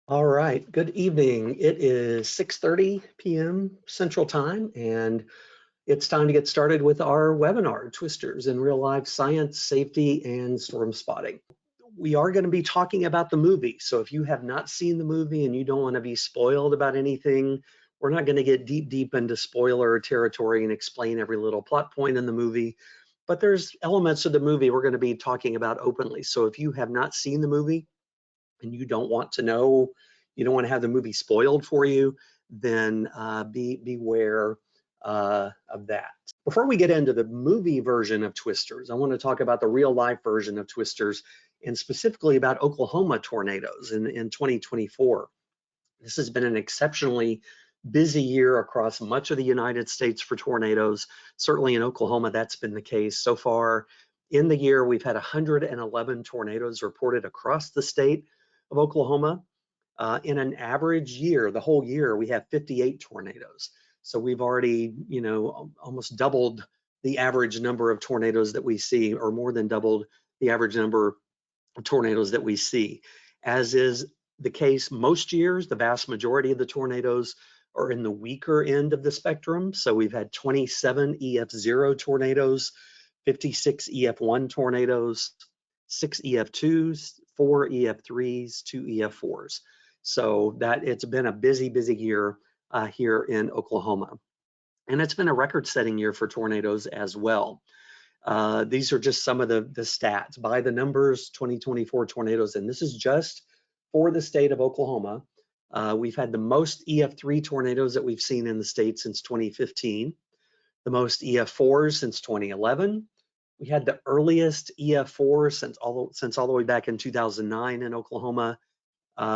All right, good evening. It is 6:30 p.m. Central Time, and it's time to get started with our webinar, Twisters in Real Life Science, Safety, and Storm Spotting. We are going to be talking about the movie, so if you have not seen the movie and you don't want to be spoiled about anything, we're not going to get deep into spoiler territory and explain every little plot point in the movie, but there's elements of the movie we're going to be talking about openly. So if you have not seen the movie, and you don't want to know, you don't want to have the movie spoiled for you, then beware of that. Before we get into the movie version of Twisters, I want to talk about the real life version of Twisters, and specifically about Oklahoma tornadoes in 2024. This has been an exceptionally busy year across much of the United States for tornadoes. Certainly in Oklahoma, that's been the case. So far in the year, we've had 111 tornadoes reported across the state of Oklahoma. In an average year, the whole year, we have 58 tornadoes. So we've already, almost doubled the average number of tornadoes that we see, or more than doubled the average number of tornadoes that we see. As is the case most years, the vast majority of the tornadoes are in the weaker end of the spectrum. So we've had 27 EF0 tornadoes, 56 EF1 tornadoes, 6 EF2s, 4 EF3s, 2 EF4s. So that it's been a busy year here in Oklahoma. And it's been a record-setting year for tornadoes as well. These are just some of the stats by the numbers, 2024 tornadoes, and this is just for the state of Oklahoma. We've had the most EF3 tornadoes that we've seen in the state since 2015, the most EF4s since 2011. We had the earliest EF4 since all the way back in 2009 in Oklahoma.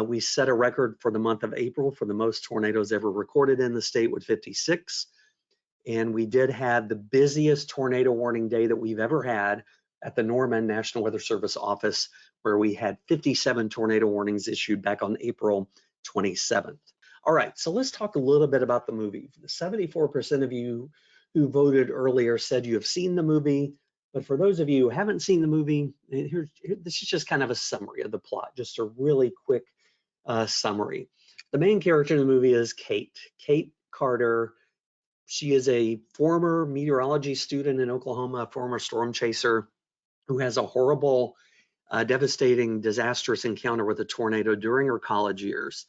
We set a record for the month of April for the most tornadoes ever recorded in the state with 56. And we did have the busiest tornado warning day that we've ever had at the Norman National Weather Service office, where we had 57 tornado warnings issued back on April 27th. All right, so let's talk a little bit about the movie. 74% of you who voted earlier said you have seen the movie, but for those of you who haven't seen the movie, this is just kind of a summary of the plot, just a really quick summary. The main character in the movie is Kate Carter. She is a former meteorology student in Oklahoma, a former storm chaser who has a horrible, devastating, disastrous encounter with a tornado during her college years,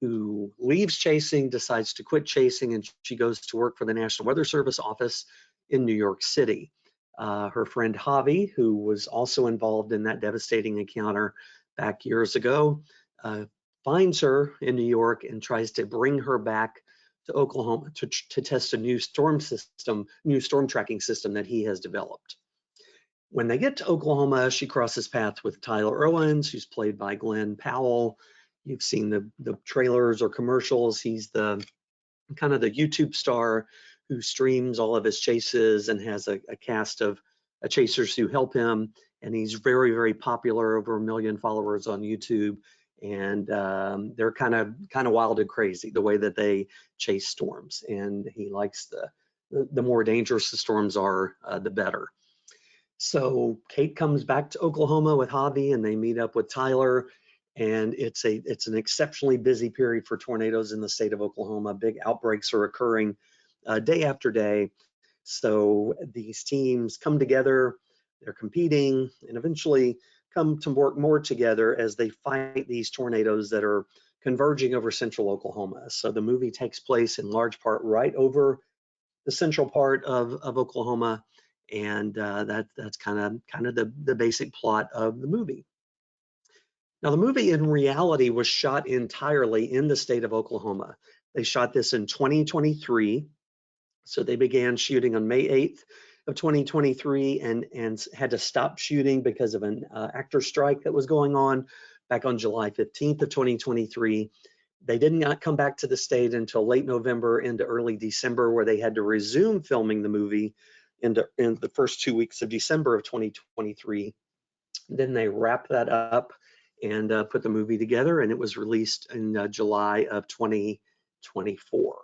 who leaves chasing, decides to quit chasing, and she goes to work for the National Weather Service office in New York City. Her friend Javi, who was also involved in that devastating encounter back years ago, finds her in New York and tries to bring her back to Oklahoma to test a new storm tracking system that he has developed. When they get to Oklahoma, she crosses paths with Tyler Owens, who's played by Glenn Powell. You've seen the trailers or commercials. He's the kind of the YouTube star who streams all of his chases and has a cast of chasers who help him. And he's very popular, over 1 million followers on YouTube. And they're kind of wild and crazy the way that they chase storms. And he likes the more dangerous the storms are, the better. So Kate comes back to Oklahoma with Javi, and they meet up with Tyler. And it's an exceptionally busy period for tornadoes in the state of Oklahoma. Big outbreaks are occurring day after day. So these teams come together, they're competing, and eventually come to work more together as they fight these tornadoes that are converging over central Oklahoma. So the movie takes place in large part right over the central part of Oklahoma, and that's kind of the basic plot of the movie. Now, the movie in reality was shot entirely in the state of Oklahoma. They shot this in 2023. So they began shooting on May 8th of 2023 and had to stop shooting because of an actor strike that was going on back on July 15th of 2023. They did not come back to the state until late November into early December, where they had to resume filming the movie in the first 2 weeks of December of 2023. Then they wrapped that up and put the movie together, and it was released in July of 2024.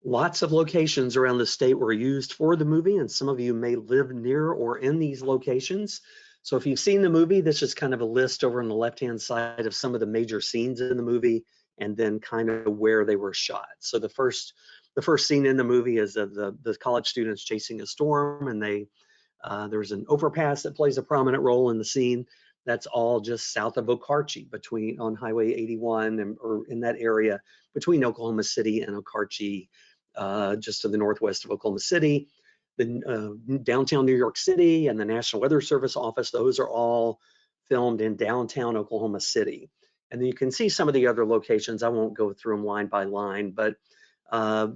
Lots of locations around the state were used for the movie, and some of you may live near or in these locations. So if you've seen the movie, this is kind of a list over on the left-hand side of some of the major scenes in the movie, and then kind of where they were shot. So the first scene in the movie is of the college students chasing a storm, and there's an overpass that plays a prominent role in the scene. That's all just south of Okarche, on Highway 81, or in that area between Oklahoma City and Okarche, just to the northwest of Oklahoma City. The downtown New York City and the National Weather Service office, those are all filmed in downtown Oklahoma City. And then you can see some of the other locations. I won't go through them line by line, but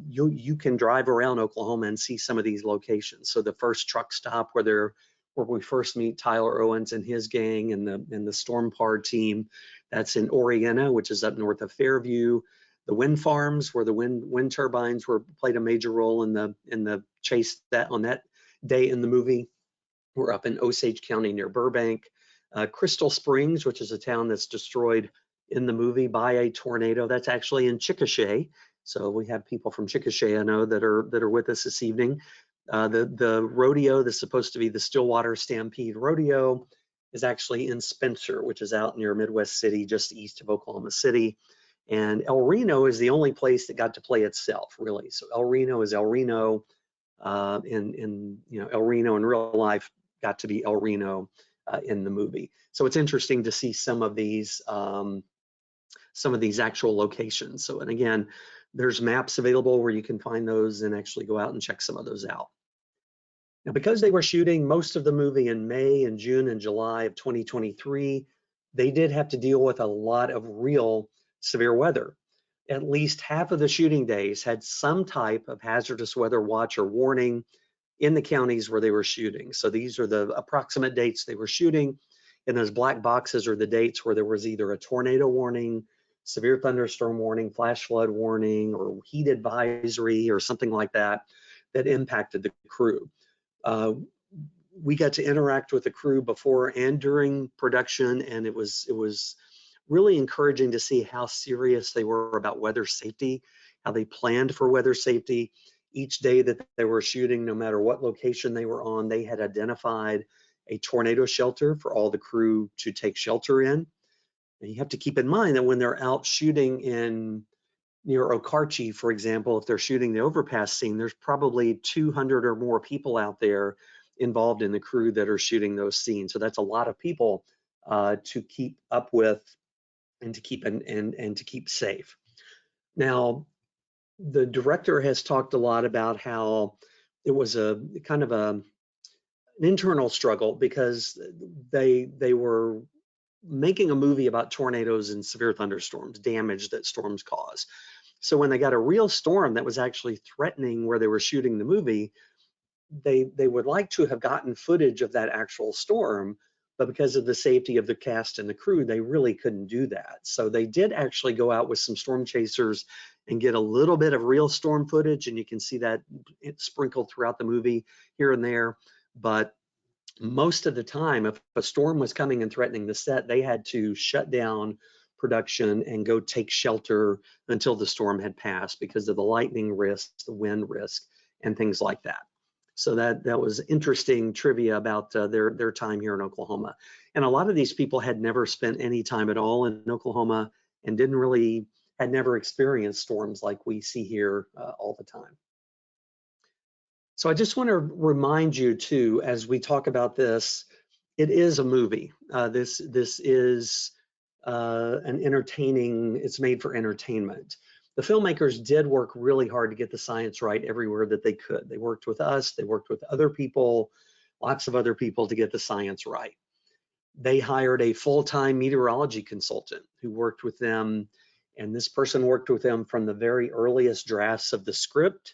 you can drive around Oklahoma and see some of these locations. So the first truck stop where we first meet Tyler Owens and his gang and the Storm Par team, that's in Oriena, which is up north of Fairview. The wind farms, where the wind turbines played a major role in the chase on that day in the movie, we're up in Osage County near Burbank. Crystal Springs, which is a town that's destroyed in the movie by a tornado, that's actually in Chickasha. So we have people from Chickasha, I know, that are with us this evening. The rodeo that's supposed to be the Stillwater Stampede Rodeo is actually in Spencer, which is out near Midwest City, just east of Oklahoma City. And El Reno is the only place that got to play itself, really. So El Reno is El Reno. El Reno in real life got to be El Reno in the movie. So it's interesting to see some of these actual locations. So, and again, there's maps available where you can find those and actually go out and check some of those out. Now, because they were shooting most of the movie in May and June and July of 2023, they did have to deal with a lot of real severe weather. At least half of the shooting days had some type of hazardous weather watch or warning in the counties where they were shooting. So these are the approximate dates they were shooting. And those black boxes are the dates where there was either a tornado warning, severe thunderstorm warning, flash flood warning, or heat advisory, or something like that impacted the crew. We got to interact with the crew before and during production, and it was really encouraging to see how serious they were about weather safety, how they planned for weather safety. Each day that they were shooting, no matter what location they were on, they had identified a tornado shelter for all the crew to take shelter in. And you have to keep in mind that when they're out shooting near Okarche, for example, if they're shooting the overpass scene, there's probably 200 or more people out there involved in the crew that are shooting those scenes. So that's a lot of people to keep up with and to keep safe. Now, the director has talked a lot about how it was a kind of an internal struggle because they were making a movie about tornadoes and severe thunderstorms, damage that storms cause. So when they got a real storm that was actually threatening where they were shooting the movie, they would like to have gotten footage of that actual storm, but because of the safety of the cast and the crew, they really couldn't do that. So they did actually go out with some storm chasers and get a little bit of real storm footage, and you can see that sprinkled throughout the movie here and there. But most of the time, if a storm was coming and threatening the set, they had to shut down production and go take shelter until the storm had passed because of the lightning risk, the wind risk, and things like that. So that was interesting trivia about their time here in Oklahoma. And a lot of these people had never spent any time at all in Oklahoma and had never experienced storms like we see here all the time. So I just want to remind you too, as we talk about this, it is a movie. This is it's made for entertainment. The filmmakers did work really hard to get the science right everywhere that they could. They worked with us, they worked with other people, lots of other people to get the science right. They hired a full-time meteorology consultant who worked with them, and this person worked with them from the very earliest drafts of the script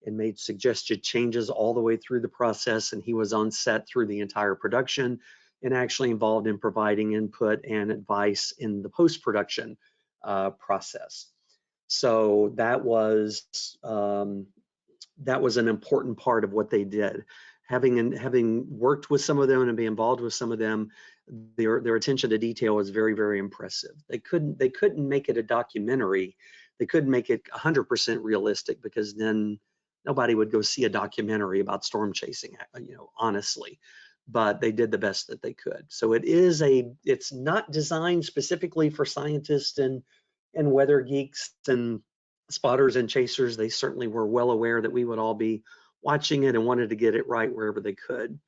and made suggested changes all the way through the process, and he was on set through the entire production and actually involved in providing input and advice in the post-production process. So that was an important part of what they did. Having worked with some of them and be involved with some of them, their attention to detail was very, very impressive. They couldn't make it a documentary. They couldn't make it 100% realistic because then nobody would go see a documentary about storm chasing, honestly. but they did the best that they could. So it's not designed specifically for scientists and weather geeks and spotters and chasers. They certainly were well aware that we would all be watching it and wanted to get it right wherever they could.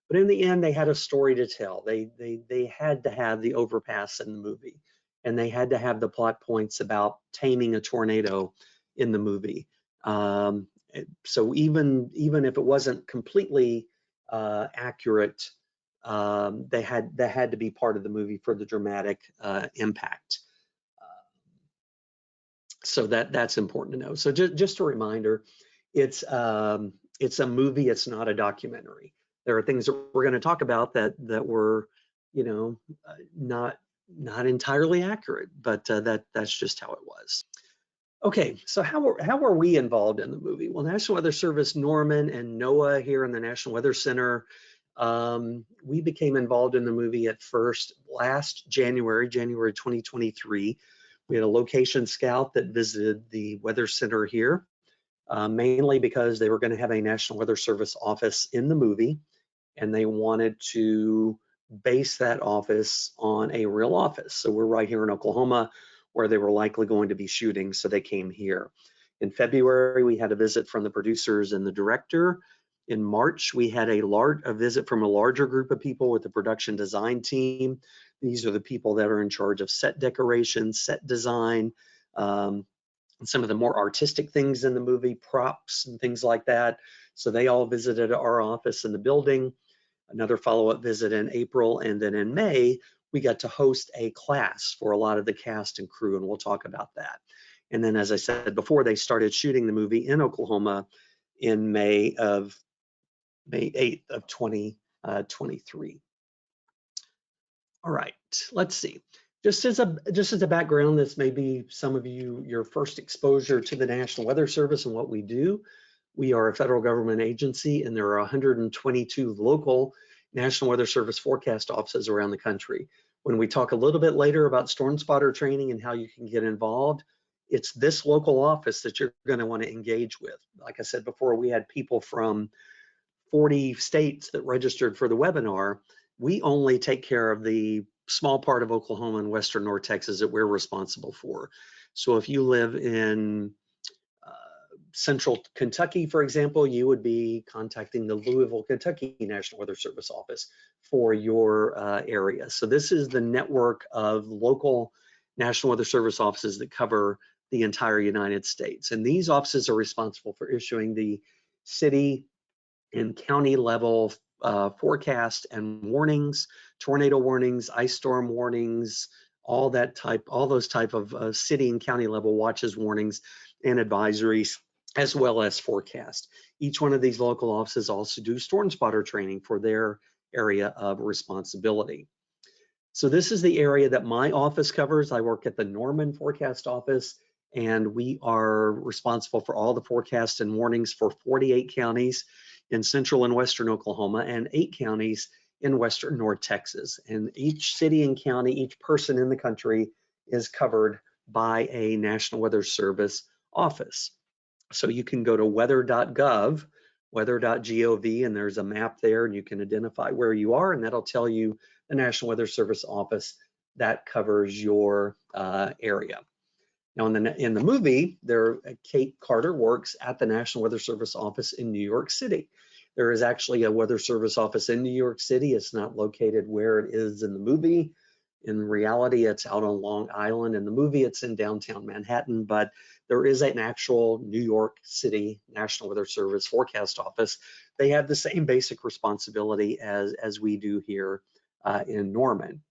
But in the end, they had a story to tell. They had to have the overpass in the movie, and they had to have the plot points about taming a tornado in the movie. So even if it wasn't completely accurate, they had to be part of the movie for the dramatic impact. So that's important to know. So just a reminder, it's a movie. It's not a documentary. There are things that we're going to talk about that were, not entirely accurate, but that's just how it was. Okay, so how are we involved in the movie? Well, National Weather Service, Norman, and NOAA here in the National Weather Center, we became involved in the movie at first last January 2023. We had a location scout that visited the Weather Center here, mainly because they were going to have a National Weather Service office in the movie, and they wanted to base that office on a real office. So we're right here in Oklahoma, where they were likely going to be shooting, so they came here. In February, we had a visit from the producers and the director. In March, we had a visit from a larger group of people with the production design team. These are the people that are in charge of set decoration, set design, and some of the more artistic things in the movie, props and things like that. So they all visited our office in the building. Another follow-up visit in April, and then in May, we got to host a class for a lot of the cast and crew, and we'll talk about that. And then, as I said before, they started shooting the movie in Oklahoma in May 8th of 2023. All right, let's see. Just as a background, this may be some of your first exposure to the National Weather Service and what we do. We are a federal government agency, and there are 122 local National Weather Service forecast offices around the country. When we talk a little bit later about storm spotter training and how you can get involved, it's this local office that you're going to want to engage with. Like I said before, we had people from 40 states that registered for the webinar. We only take care of the small part of Oklahoma and western North Texas that we're responsible for. So if you live in Central Kentucky, for example, you would be contacting the Louisville, Kentucky National Weather Service office for your area. So this is the network of local National Weather Service offices that cover the entire United States. And these offices are responsible for issuing the city and county level forecast and warnings, tornado warnings, ice storm warnings, all those type of city and county level watches, warnings, and advisories, as well as forecast. Each one of these local offices also do storm spotter training for their area of responsibility. So this is the area that my office covers. I work at the Norman Forecast Office, and we are responsible for all the forecasts and warnings for 48 counties in central and western Oklahoma and 8 counties in western North Texas. And each city and county, each person in the country is covered by a National Weather Service office. So you can go to weather.gov, weather.gov, and there's a map there, and you can identify where you are, and that'll tell you the National Weather Service office that covers your area. Now in the movie, Kate Carter works at the National Weather Service office in New York City. There is actually a Weather Service office in New York City. It's not located where it is in the movie. In reality, it's out on Long Island. In the movie, it's in downtown Manhattan, but there is an actual New York City National Weather Service forecast office. They have the same basic responsibility as we do here in Norman.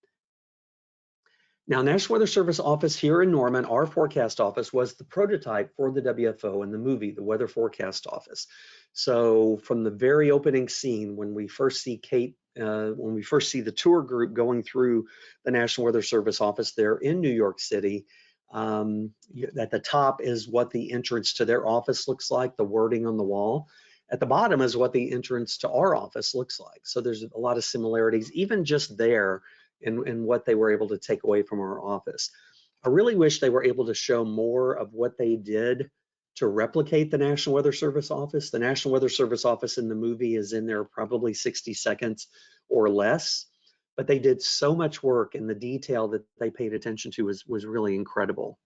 Now, National Weather Service office here in Norman, our forecast office, was the prototype for the WFO in the movie, the Weather Forecast Office. So from the very opening scene, when we first see Kate, when we first see the tour group going through the National Weather Service office there in New York City, at the top is what the entrance to their office looks like, the wording on the wall. At the bottom is what the entrance to our office looks like. So there's a lot of similarities, even just there, in what they were able to take away from our office. I really wish they were able to show more of what they did to replicate the National Weather Service office. The National Weather Service office in the movie is in there probably 60 seconds or less, but they did so much work, and the detail that they paid attention to was really incredible.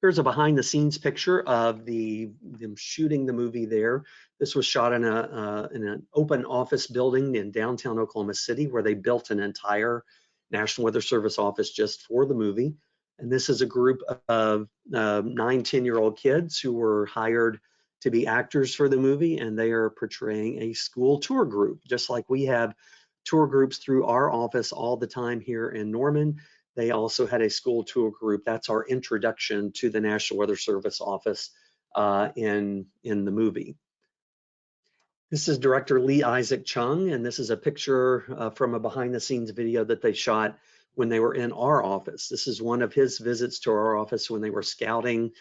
Here's a behind the scenes picture of them shooting the movie there. This was shot in an open office building in downtown Oklahoma City, where they built an entire National Weather Service office just for the movie. And this is a group of 9-10-year-old kids who were hired to be actors for the movie, and they are portraying a school tour group, just like we have tour groups through our office all the time here in Norman. They also had a school tour group. That's our introduction to the National Weather Service office in the movie. This is director Lee Isaac Chung, and this is a picture from a behind the scenes video that they shot when they were in our office. This is one of his visits to our office when they were scouting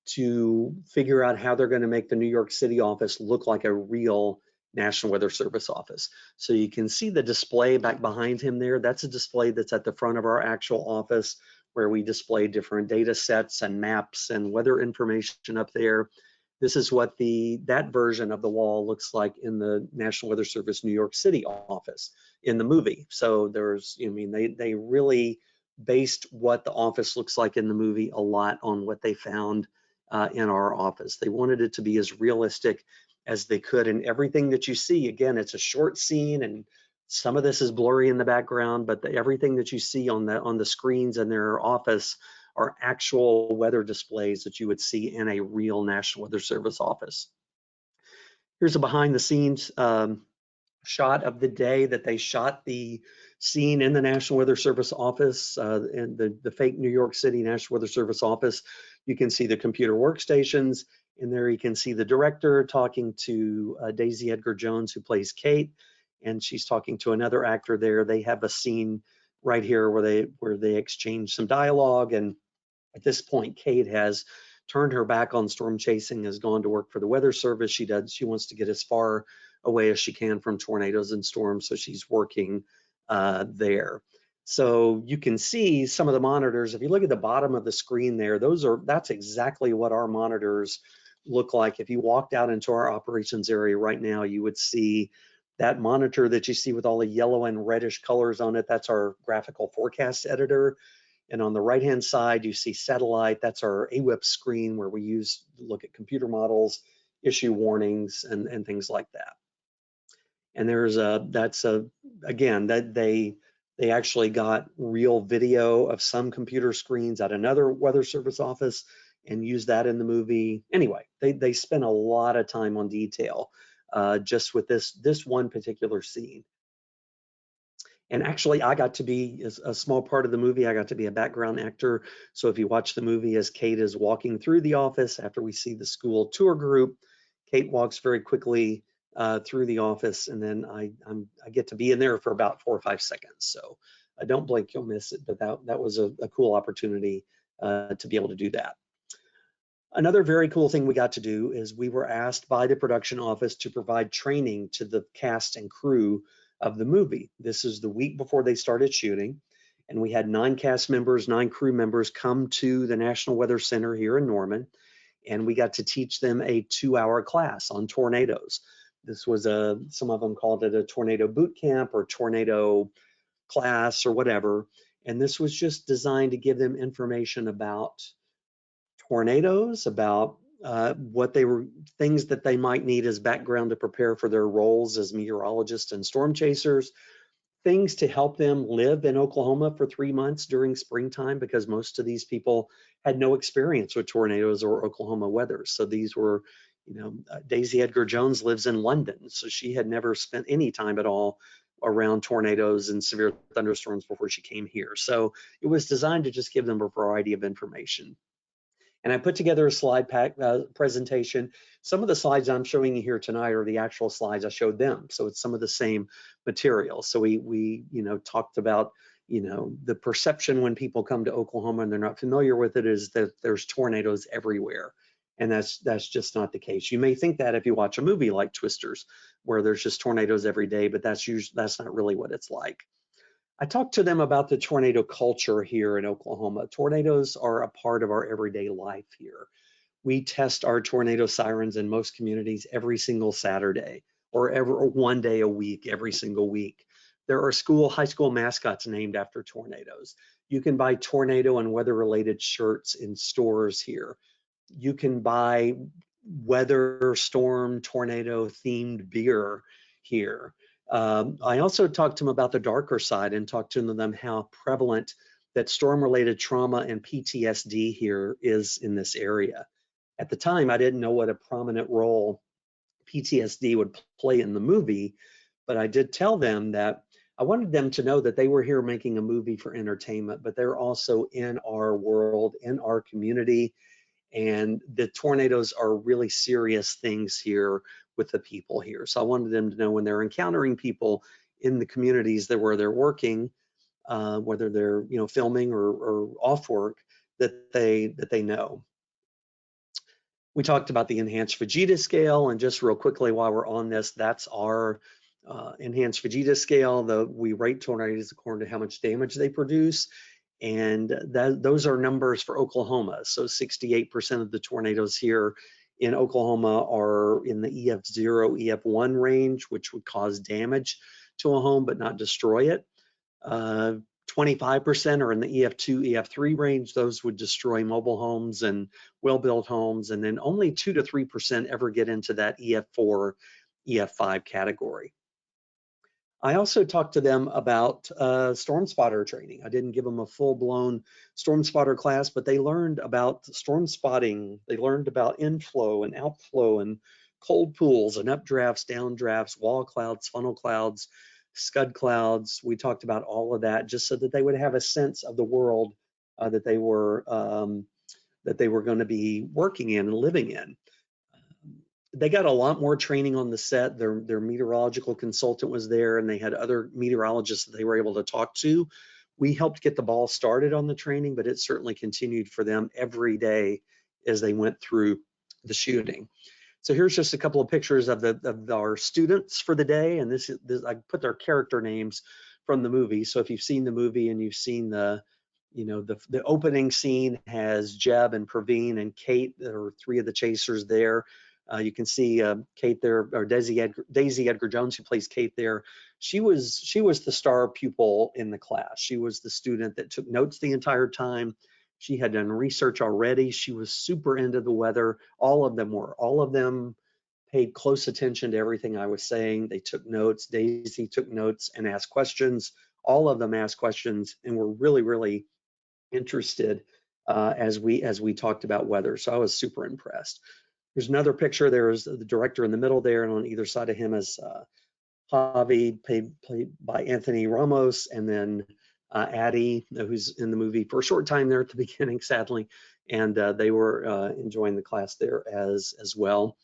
to figure out how they're going to make the New York City office look like a real National Weather Service office. So you can see the display back behind him there. That's a display that's at the front of our actual office, where we display different data sets and maps and weather information up there. This is what that version of the wall looks like in the National Weather Service New York City office in the movie. So they really based what the office looks like in the movie a lot on what they found in our office. They wanted it to be as realistic as they could, and everything that you see, again, it's a short scene, and some of this is blurry in the background, but everything that you see on the screens in their office are actual weather displays that you would see in a real National Weather Service office. Here's a behind the scenes shot of the day that they shot the scene in the National Weather Service office, and the fake New York City National Weather Service office. You can see the computer workstations, and there you can see the director talking to Daisy Edgar Jones, who plays Kate, and she's talking to another actor there. They have a scene right here where they exchange some dialogue, and at this point, Kate has turned her back on storm chasing, has gone to work for the Weather Service. She wants to get as far away as she can from tornadoes and storms, so she's working there. So you can see some of the monitors. If you look at the bottom of the screen there, that's exactly what our monitors look like. If you walked out into our operations area right now, you would see that monitor that you see with all the yellow and reddish colors on it. That's our graphical forecast editor. And on the right-hand side, you see satellite. That's our AWIP screen, where we look at computer models, issue warnings, and things like that. And again, that they actually got real video of some computer screens at another Weather Service office and used that in the movie. Anyway, they spent a lot of time on detail just with this one particular scene. And actually, I got to be a small part of the movie. I got to be a background actor. So if you watch the movie as Kate is walking through the office after we see the school tour group, Kate walks very quickly through the office, and then I get to be in there for about 4 or 5 seconds. So don't blink, you'll miss it. But that was a cool opportunity to be able to do that. Another very cool thing we got to do is we were asked by the production office to provide training to the cast and crew of the movie. This is the week before they started shooting, and we had 9 cast members, 9 crew members come to the National Weather Center here in Norman, and we got to teach them a 2-hour class on tornadoes. This was some of them called it a tornado boot camp or tornado class or whatever, and this was just designed to give them information about tornadoes, about things that they might need as background to prepare for their roles as meteorologists and storm chasers, things to help them live in Oklahoma for 3 months during springtime, because most of these people had no experience with tornadoes or Oklahoma weather. So these were, Daisy Edgar Jones lives in London, so she had never spent any time at all around tornadoes and severe thunderstorms before she came here. So it was designed to just give them a variety of information. And I put together a slide pack presentation. Some of the slides I'm showing you here tonight are the actual slides I showed them. So it's some of the same material. So we talked about, the perception when people come to Oklahoma and they're not familiar with it is that there's tornadoes everywhere. And that's just not the case. You may think that if you watch a movie like Twisters, where there's just tornadoes every day, but that's not really what it's like. I talked to them about the tornado culture here in Oklahoma. Tornadoes are a part of our everyday life here. We test our tornado sirens in most communities every single Saturday, or every 1 day a week, every single week. There are high school mascots named after tornadoes. You can buy tornado and weather-related shirts in stores here. You can buy weather, storm, tornado themed beer here. I also talked to them about the darker side and talked to them how prevalent that storm-related trauma and PTSD here is in this area. At the time, I didn't know what a prominent role PTSD would play in the movie, but I did tell them that I wanted them to know that they were here making a movie for entertainment, but they're also in our world, in our community, and the tornadoes are really serious things here with the people here. So I wanted them to know when they're encountering people in the communities where they're working, whether they're filming or off work, that they know. We talked about the enhanced Fujita scale, and just real quickly while we're on this, that's our enhanced Fujita scale. We rate tornadoes according to how much damage they produce, and those are numbers for Oklahoma. So 68% of the tornadoes here in Oklahoma are in the EF0, EF1 range, which would cause damage to a home but not destroy it. 25% are in the EF2, EF3 range. Those would destroy mobile homes and well-built homes, and then only 2 to 3% ever get into that EF4, EF5 category. I also talked to them about storm spotter training. I didn't give them a full-blown storm spotter class, but they learned about storm spotting. They learned about inflow and outflow and cold pools and updrafts, downdrafts, wall clouds, funnel clouds, scud clouds. We talked about all of that just so that they would have a sense of the world that they were going to be working in and living in. They got a lot more training on the set. Their meteorological consultant was there, and they had other meteorologists that they were able to talk to. We helped get the ball started on the training, but it certainly continued for them every day as they went through the shooting. So here's just a couple of pictures of our students for the day, and this I put their character names from the movie. So if you've seen the movie and you've seen the opening scene has Jeb and Praveen and Kate, that are three of the chasers there. You can see Kate there, or Daisy Edgar Jones, who plays Kate there. She was the star pupil in the class. She was the student that took notes the entire time. She had done research already. She was super into the weather. All of them were. All of them paid close attention to everything I was saying. They took notes. Daisy took notes and asked questions. All of them asked questions and were really, really interested as we talked about weather. So I was super impressed. There's another picture. There's the director in the middle there, and on either side of him is Javi, played by Anthony Ramos, and then Addie, who's in the movie for a short time there at the beginning, sadly, and they were enjoying the class there as well.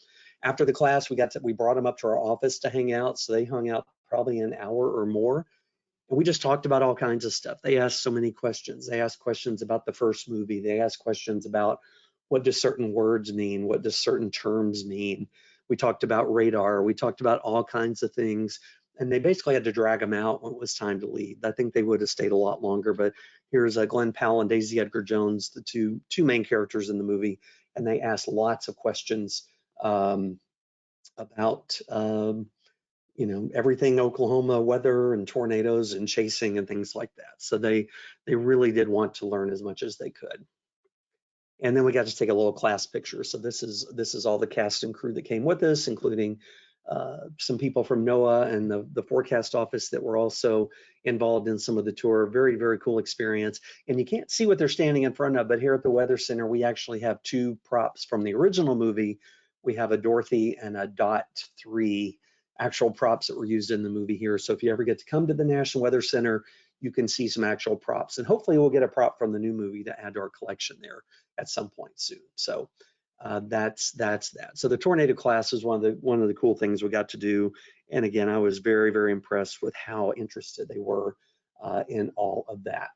After the class, we brought them up to our office to hang out, so they hung out probably an hour or more. And we just talked about all kinds of stuff. They asked so many questions. They asked questions about the first movie. They asked questions about what do certain words mean? What do certain terms mean? We talked about radar. We talked about all kinds of things. And they basically had to drag them out when it was time to leave. I think they would have stayed a lot longer, but here's Glenn Powell and Daisy Edgar Jones, the two main characters in the movie. And they asked lots of questions about everything Oklahoma weather and tornadoes and chasing and things like that. So they really did want to learn as much as they could. And then we got to take a little class picture. So this is all the cast and crew that came with us, including some people from NOAA and the forecast office that were also involved in some of the tour. Very, very cool experience. And you can't see what they're standing in front of, but here at the Weather Center, we actually have two props from the original movie. We have a Dorothy and a Dot 3 actual props that were used in the movie here. So if you ever get to come to the National Weather Center, you can see some actual props. And hopefully we'll get a prop from the new movie to add to our collection there at some point soon. So that's that. So the tornado class is one of the cool things we got to do. And again, I was very, very impressed with how interested they were in all of that.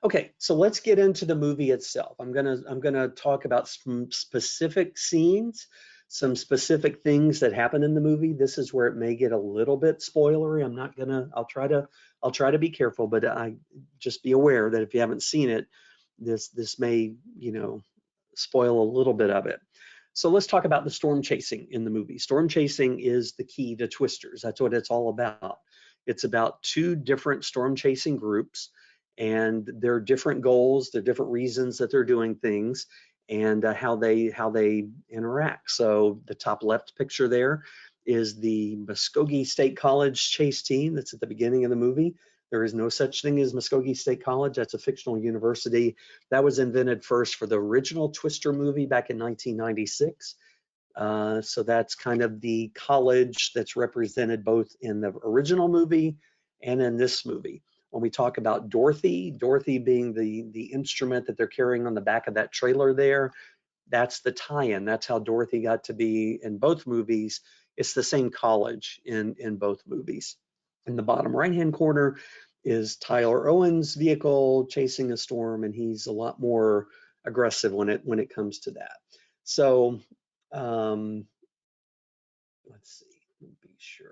Okay, so let's get into the movie itself. I'm gonna talk about some specific scenes, some specific things that happen in the movie. This is where it may get a little bit spoilery. I'll try to be careful, but I just be aware that if you haven't seen it, this may spoil a little bit of it. So let's talk about the storm chasing in the movie. Storm chasing is the key to Twisters. That's what it's all about. It's about two different storm chasing groups, and their different goals, the different reasons that they're doing things, and how they interact. So the top left picture there is the Muskogee State College chase team that's at the beginning of the movie. There is no such thing as Muskogee State College. That's a fictional university that was invented first for the original Twister movie back in 1996. So that's kind of the college that's represented both in the original movie and in this movie. When we talk about Dorothy being the instrument that they're carrying on the back of that trailer there, that's the tie-in. That's how Dorothy got to be in both movies. It's the same college in both movies. In the bottom right-hand corner is Tyler Owen's vehicle chasing a storm, and he's a lot more aggressive when it comes to that. So let's see, be sure.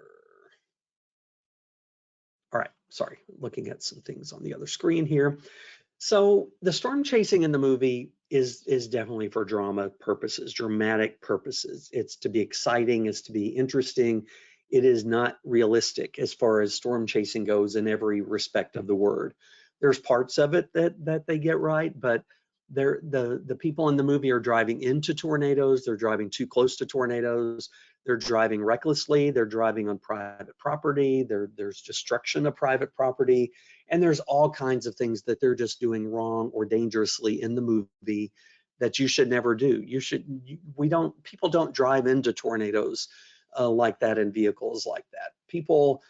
All right, sorry, looking at some things on the other screen here. So the storm chasing in the movie is definitely for drama purposes, dramatic purposes. It's to be exciting, it's to be interesting. It is not realistic as far as storm chasing goes in every respect of the word. There's parts of it that they get right, but the people in the movie are driving into tornadoes, they're driving too close to tornadoes, they're driving recklessly, they're driving on private property, there's destruction of private property, and there's all kinds of things that they're just doing wrong or dangerously in the movie that you should never do. People don't drive into tornadoes like that in vehicles like that. People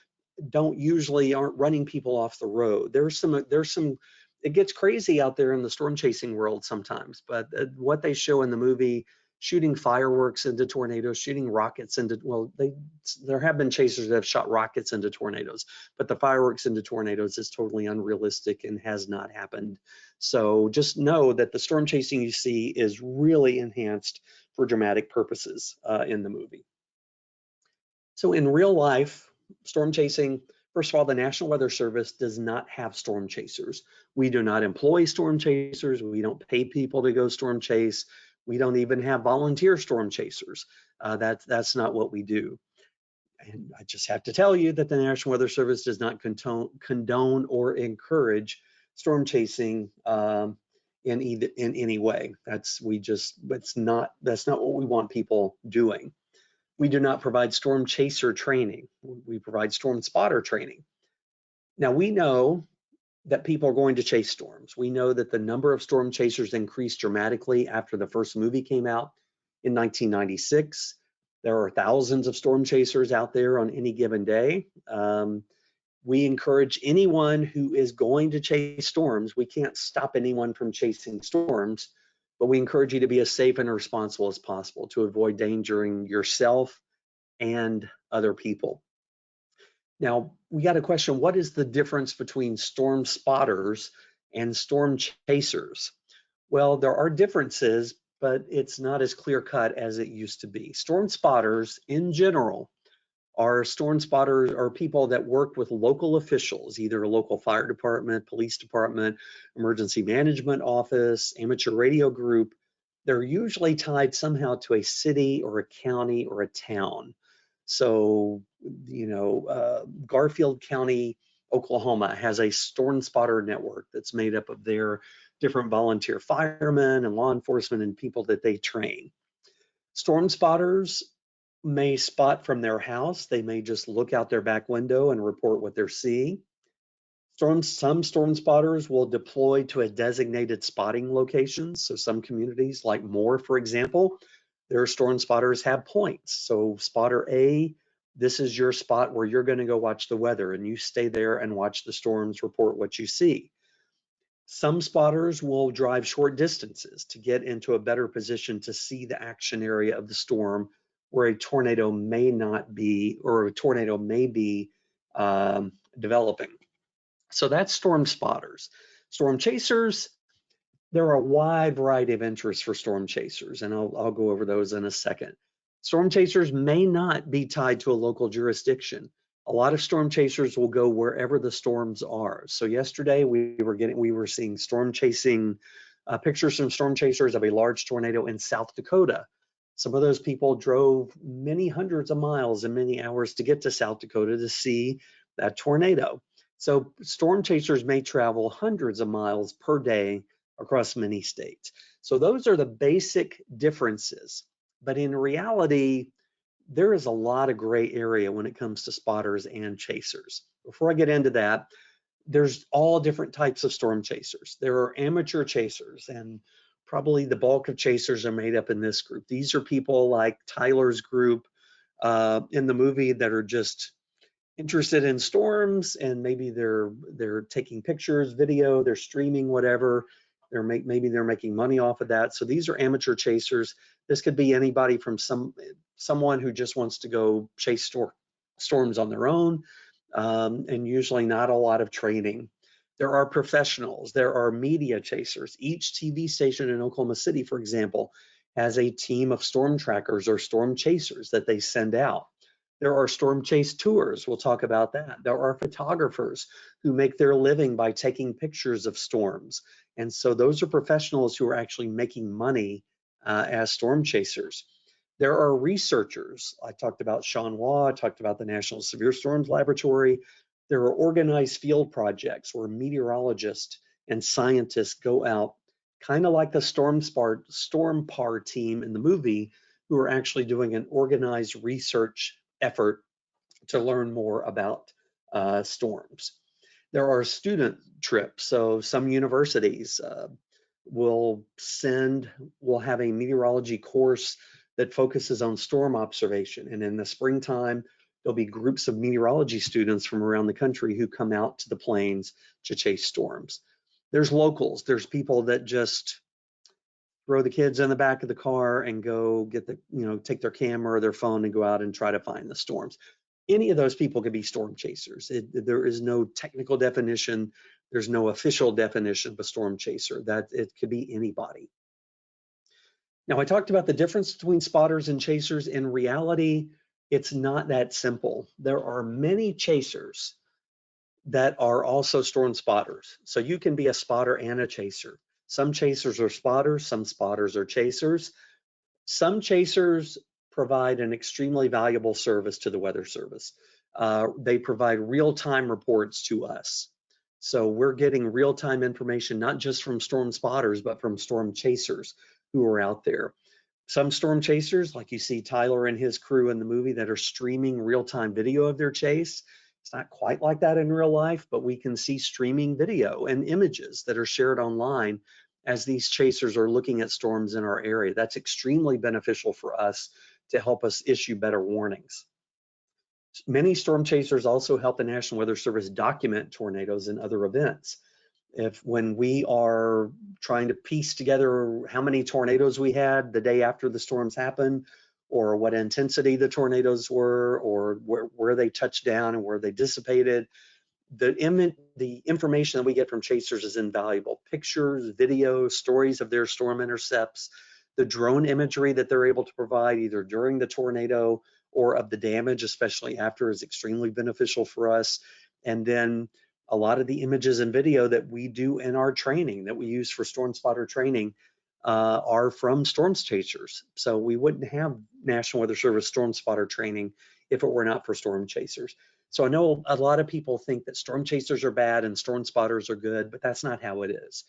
aren't running people off the road. There's some, it gets crazy out there in the storm chasing world sometimes, but what they show in the movie, shooting fireworks into tornadoes, shooting rockets into, well, there have been chasers that have shot rockets into tornadoes, but the fireworks into tornadoes is totally unrealistic and has not happened. So just know that the storm chasing you see is really enhanced for dramatic purposes in the movie. So in real life, storm chasing, first of all, the National Weather Service does not have storm chasers. We do not employ storm chasers. We don't pay people to go storm chase. We don't even have volunteer storm chasers. That's not what we do. And I just have to tell you that the National Weather Service does not condone or encourage storm chasing in any way. That's not what we want people doing. We do not provide storm chaser training. We provide storm spotter training. Now we know that people are going to chase storms. We know that the number of storm chasers increased dramatically after the first movie came out in 1996. There are thousands of storm chasers out there on any given day. We encourage anyone who is going to chase storms. We can't stop anyone from chasing storms, but we encourage you to be as safe and responsible as possible to avoid endangering yourself and other people. Now, we got a question, what is the difference between storm spotters and storm chasers? Well, there are differences, but it's not as clear-cut as it used to be. Storm spotters, in general, are people that work with local officials, either a local fire department, police department, emergency management office, amateur radio group. They're usually tied somehow to a city or a county or a town. So, Garfield County, Oklahoma has a storm spotter network that's made up of their different volunteer firemen and law enforcement and people that they train. Storm spotters may spot from their house. They may just look out their back window and report what they're seeing. Some storm spotters will deploy to a designated spotting location. So some communities like Moore, for example, their storm spotters have points. So spotter A, this is your spot where you're going to go watch the weather, and you stay there and watch the storms, report what you see. Some spotters will drive short distances to get into a better position to see the action area of the storm where a tornado may not be, or a tornado may be developing. So that's storm spotters. Storm chasers, there are a wide variety of interests for storm chasers, and I'll go over those in a second. Storm chasers may not be tied to a local jurisdiction. A lot of storm chasers will go wherever the storms are. So yesterday we were seeing storm chasing Pictures from storm chasers of a large tornado in South Dakota. Some of those people drove many hundreds of miles and many hours to get to South Dakota to see that tornado. So storm chasers may travel hundreds of miles per day across many states. So those are the basic differences. But in reality, there is a lot of gray area when it comes to spotters and chasers. Before I get into that, there's all different types of storm chasers. There are amateur chasers, and probably the bulk of chasers are made up in this group. These are people like Tyler's group in the movie that are just interested in storms, and maybe they're taking pictures, video, they're streaming, whatever. Maybe they're making money off of that. So these are amateur chasers. This could be anybody from someone who just wants to go chase storms on their own, and usually not a lot of training. There are professionals. There are media chasers. Each TV station in Oklahoma City, for example, has a team of storm trackers or storm chasers that they send out. There are storm chase tours. We'll talk about that. There are photographers who make their living by taking pictures of storms. And so those are professionals who are actually making money as storm chasers. There are researchers. I talked about Sean Waugh, I talked about the National Severe Storms Laboratory. There are organized field projects where meteorologists and scientists go out, kind of like the Storm Par team in the movie, who are actually doing an organized research effort to learn more about storms. There are student trips. So some universities will have a meteorology course that focuses on storm observation. And in the springtime, there'll be groups of meteorology students from around the country who come out to the plains to chase storms. There's locals. There's people that just throw the kids in the back of the car and go get take their camera or their phone and go out and try to find the storms. Any of those people could be storm chasers. There is no technical definition. There's no official definition of a storm chaser. That it could be anybody. Now, I talked about the difference between spotters and chasers. In reality, it's not that simple. There are many chasers that are also storm spotters. So you can be a spotter and a chaser. Some chasers are spotters, some spotters are chasers. Some chasers provide an extremely valuable service to the Weather Service. They provide real-time reports to us. So we're getting real-time information, not just from storm spotters, but from storm chasers who are out there. Some storm chasers, like you see Tyler and his crew in the movie, that are streaming real-time video of their chase. It's not quite like that in real life, but we can see streaming video and images that are shared online as these chasers are looking at storms in our area. That's extremely beneficial for us to help us issue better warnings. Many storm chasers also help the National Weather Service document tornadoes and other events. When we are trying to piece together how many tornadoes we had the day after the storms happened, or what intensity the tornadoes were, or where they touched down and where they dissipated, the information that we get from chasers is invaluable. Pictures, videos, stories of their storm intercepts, the drone imagery that they're able to provide either during the tornado or of the damage, especially after, is extremely beneficial for us. And then a lot of the images and video that we do in our training that we use for storm spotter training are from storm chasers. So we wouldn't have National Weather Service storm spotter training if it were not for storm chasers. So I know a lot of people think that storm chasers are bad and storm spotters are good, but that's not how it is.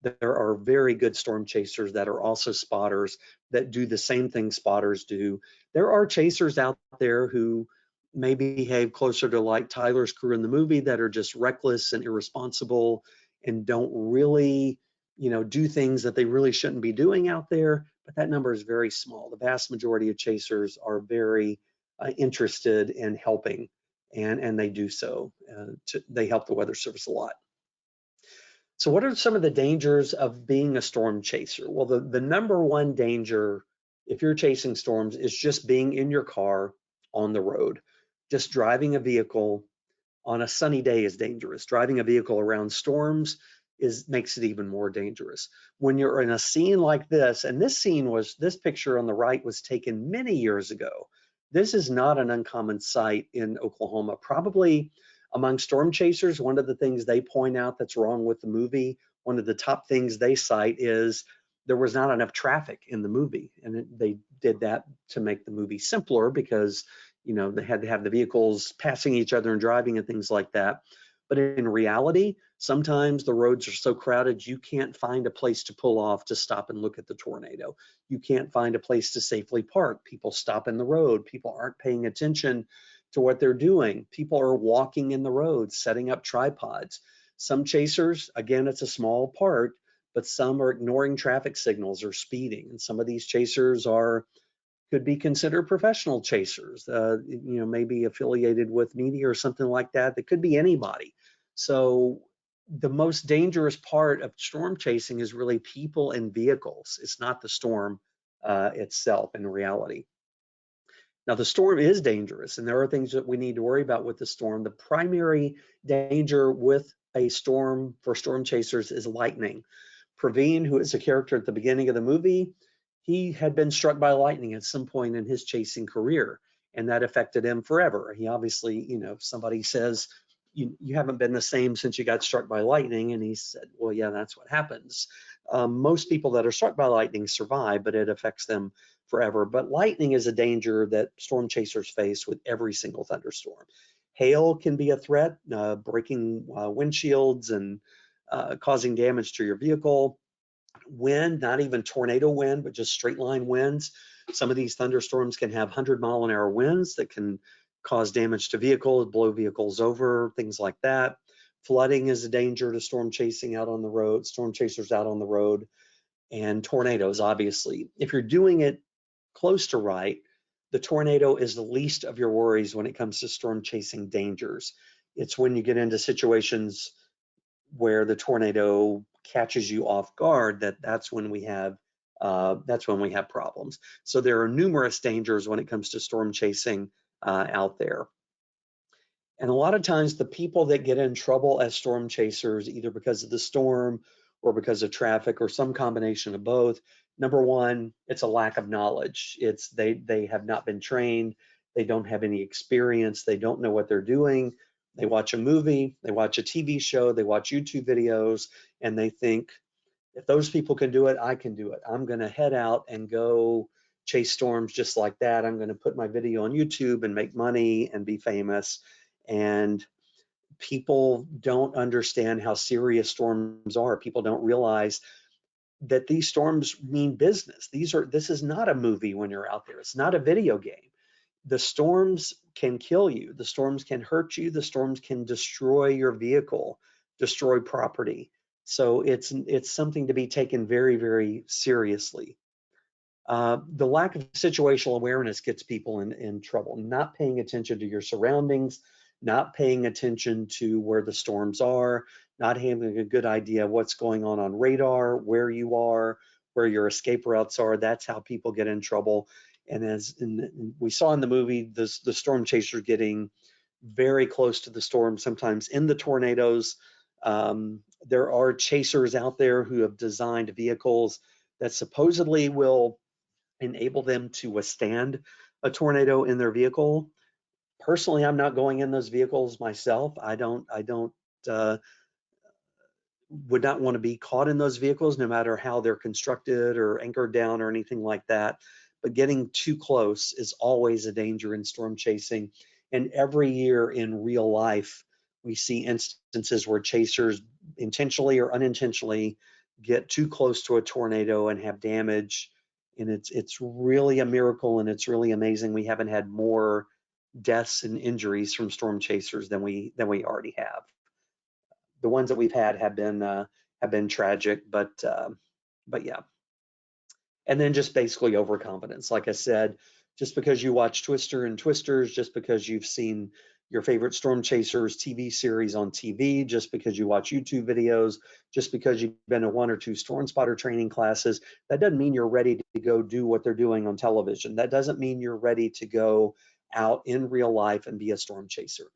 There are very good storm chasers that are also spotters that do the same thing spotters do. There are chasers out there who maybe behave closer to like Tyler's crew in the movie, that are just reckless and irresponsible and don't really, do things that they really shouldn't be doing out there. But that number is very small. The vast majority of chasers are very interested in helping, and they do so. They help the Weather Service a lot. So what are some of the dangers of being a storm chaser? Well, the number one danger if you're chasing storms is just being in your car on the road. Just driving a vehicle on a sunny day is dangerous. Driving a vehicle around storms makes it even more dangerous. When you're in a scene like this, and this picture on the right was taken many years ago. This is not an uncommon sight in Oklahoma. Probably among storm chasers, one of the things they point out that's wrong with the movie one of the top things they cite is there was not enough traffic in the movie, and they did that to make the movie simpler because they had to have the vehicles passing each other and driving and things like that. But in reality, sometimes the roads are so crowded you can't find a place to pull off to stop and look at the tornado. You can't find a place to safely park. People stop in the road. People aren't paying attention to what they're doing. People are walking in the road, setting up tripods. Some chasers, again, it's a small part, but some are ignoring traffic signals or speeding. And some of these chasers could be considered professional chasers, maybe affiliated with media or something like that. That could be anybody. So the most dangerous part of storm chasing is really people and vehicles. It's not the storm itself in reality. Now, the storm is dangerous, and there are things that we need to worry about with the storm. The primary danger with a storm for storm chasers is lightning. Praveen, who is a character at the beginning of the movie, he had been struck by lightning at some point in his chasing career, and that affected him forever. He obviously, if somebody says, you haven't been the same since you got struck by lightning, and he said, well, yeah, that's what happens. Most people that are struck by lightning survive, but it affects them forever. But lightning is a danger that storm chasers face with every single thunderstorm. Hail can be a threat, breaking windshields and causing damage to your vehicle. Wind, not even tornado wind, but just straight line winds. Some of these thunderstorms can have 100-mile-an-hour winds that can cause damage to vehicles, blow vehicles over, things like that. Flooding is a danger to storm chasing out on the road, storm chasers out on the road, and tornadoes, obviously. If you're doing it close to right, the tornado is the least of your worries when it comes to storm chasing dangers. It's when you get into situations where the tornado catches you off guard that's when we have problems. So there are numerous dangers when it comes to storm chasing out there. And a lot of times the people that get in trouble as storm chasers, either because of the storm or because of traffic or some combination of both, number one, it's a lack of knowledge. It's they have not been trained, they don't have any experience, they don't know what they're doing. They watch a movie, they watch a TV show, they watch YouTube videos, and they think, if those people can do it, I can do it. I'm going to head out and go chase storms just like that. I'm going to put my video on YouTube and make money and be famous. And people don't understand how serious storms are. People don't realize that these storms mean business. This is not a movie when you're out there. It's not a video game. The storms can kill you. The storms can hurt you. The storms can destroy your vehicle, destroy property. So it's something to be taken very, very seriously. The lack of situational awareness gets people in trouble. Not paying attention to your surroundings, not paying attention to where the storms are, not having a good idea of what's going on radar, where you are, where your escape routes are. That's how people get in trouble. And as we saw in the movie, the storm chasers getting very close to the storm, sometimes in the tornadoes. There are chasers out there who have designed vehicles that supposedly will enable them to withstand a tornado in their vehicle. Personally, I'm not going in those vehicles myself. I would not want to be caught in those vehicles, no matter how they're constructed or anchored down or anything like that. But getting too close is always a danger in storm chasing. And every year in real life, we see instances where chasers intentionally or unintentionally get too close to a tornado and have damage. And it's really a miracle, and it's really amazing we haven't had more deaths and injuries from storm chasers than we already have. The ones that we've had have been tragic, but yeah. And then just basically overconfidence. Like I said, just because you watch Twister and Twisters, just because you've seen your favorite storm chasers TV series on TV, just because you watch YouTube videos, just because you've been to one or two storm spotter training classes, that doesn't mean you're ready to go do what they're doing on television. That doesn't mean you're ready to go out in real life and be a storm chaser.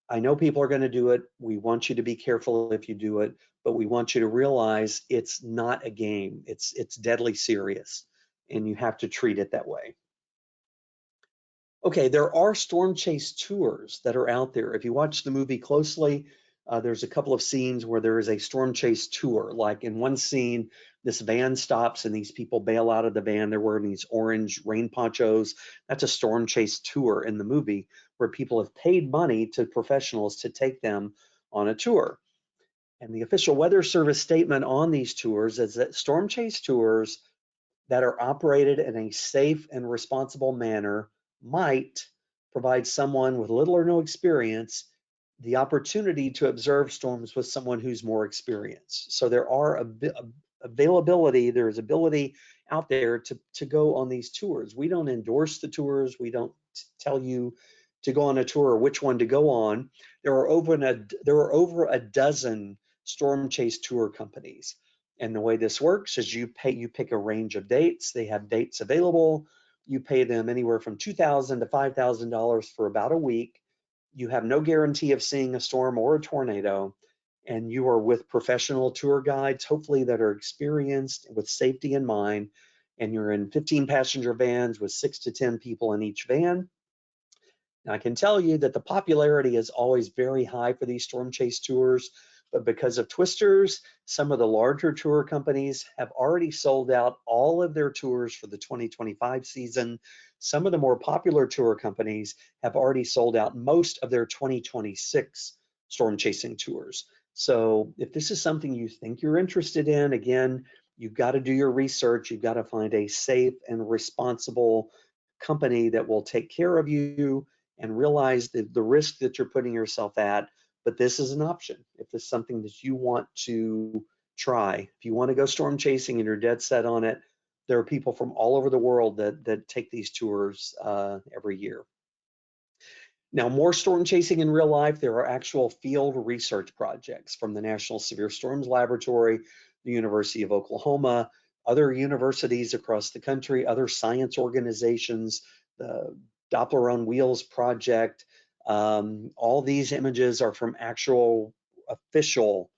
I know people are going to do it. We want you to be careful if you do it, but we want you to realize it's not a game. It's deadly serious, and you have to treat it that way. Okay, there are storm chase tours that are out there. If you watch the movie closely, There's a couple of scenes where there is a storm chase tour. Like in one scene, this van stops and these people bail out of the van. They're wearing these orange rain ponchos. That's a storm chase tour in the movie where people have paid money to professionals to take them on a tour. And the official Weather Service statement on these tours is that storm chase tours that are operated in a safe and responsible manner might provide someone with little or no experience the opportunity to observe storms with someone who's more experienced. So there are there's ability out there to go on these tours. We don't endorse the tours. We don't tell you to go on a tour or which one to go on. There are over a dozen storm chase tour companies. And the way this works is you pick a range of dates. They have dates available. You pay them anywhere from $2,000 to $5,000 for about a week. You have no guarantee of seeing a storm or a tornado, and you are with professional tour guides, hopefully that are experienced with safety in mind. And you're in 15 passenger vans with 6 to 10 people in each van. Now, I can tell you that the popularity is always very high for these storm chase tours, but because of twisters, some of the larger tour companies have already sold out all of their tours for the 2025 season. Some of the more popular tour companies have already sold out most of their 2026 storm chasing tours. So if this is something you think you're interested in, again, you've got to do your research. You've got to find a safe and responsible company that will take care of you and realize the risk that you're putting yourself at. But this is an option if this is something that you want to try. If you want to go storm chasing and you're dead set on it, there are people from all over the world that take these tours every year. Now, more storm chasing in real life, there are actual field research projects from the National Severe Storms Laboratory, the University of Oklahoma, other universities across the country, other science organizations, the Doppler on Wheels project. All these images are from actual official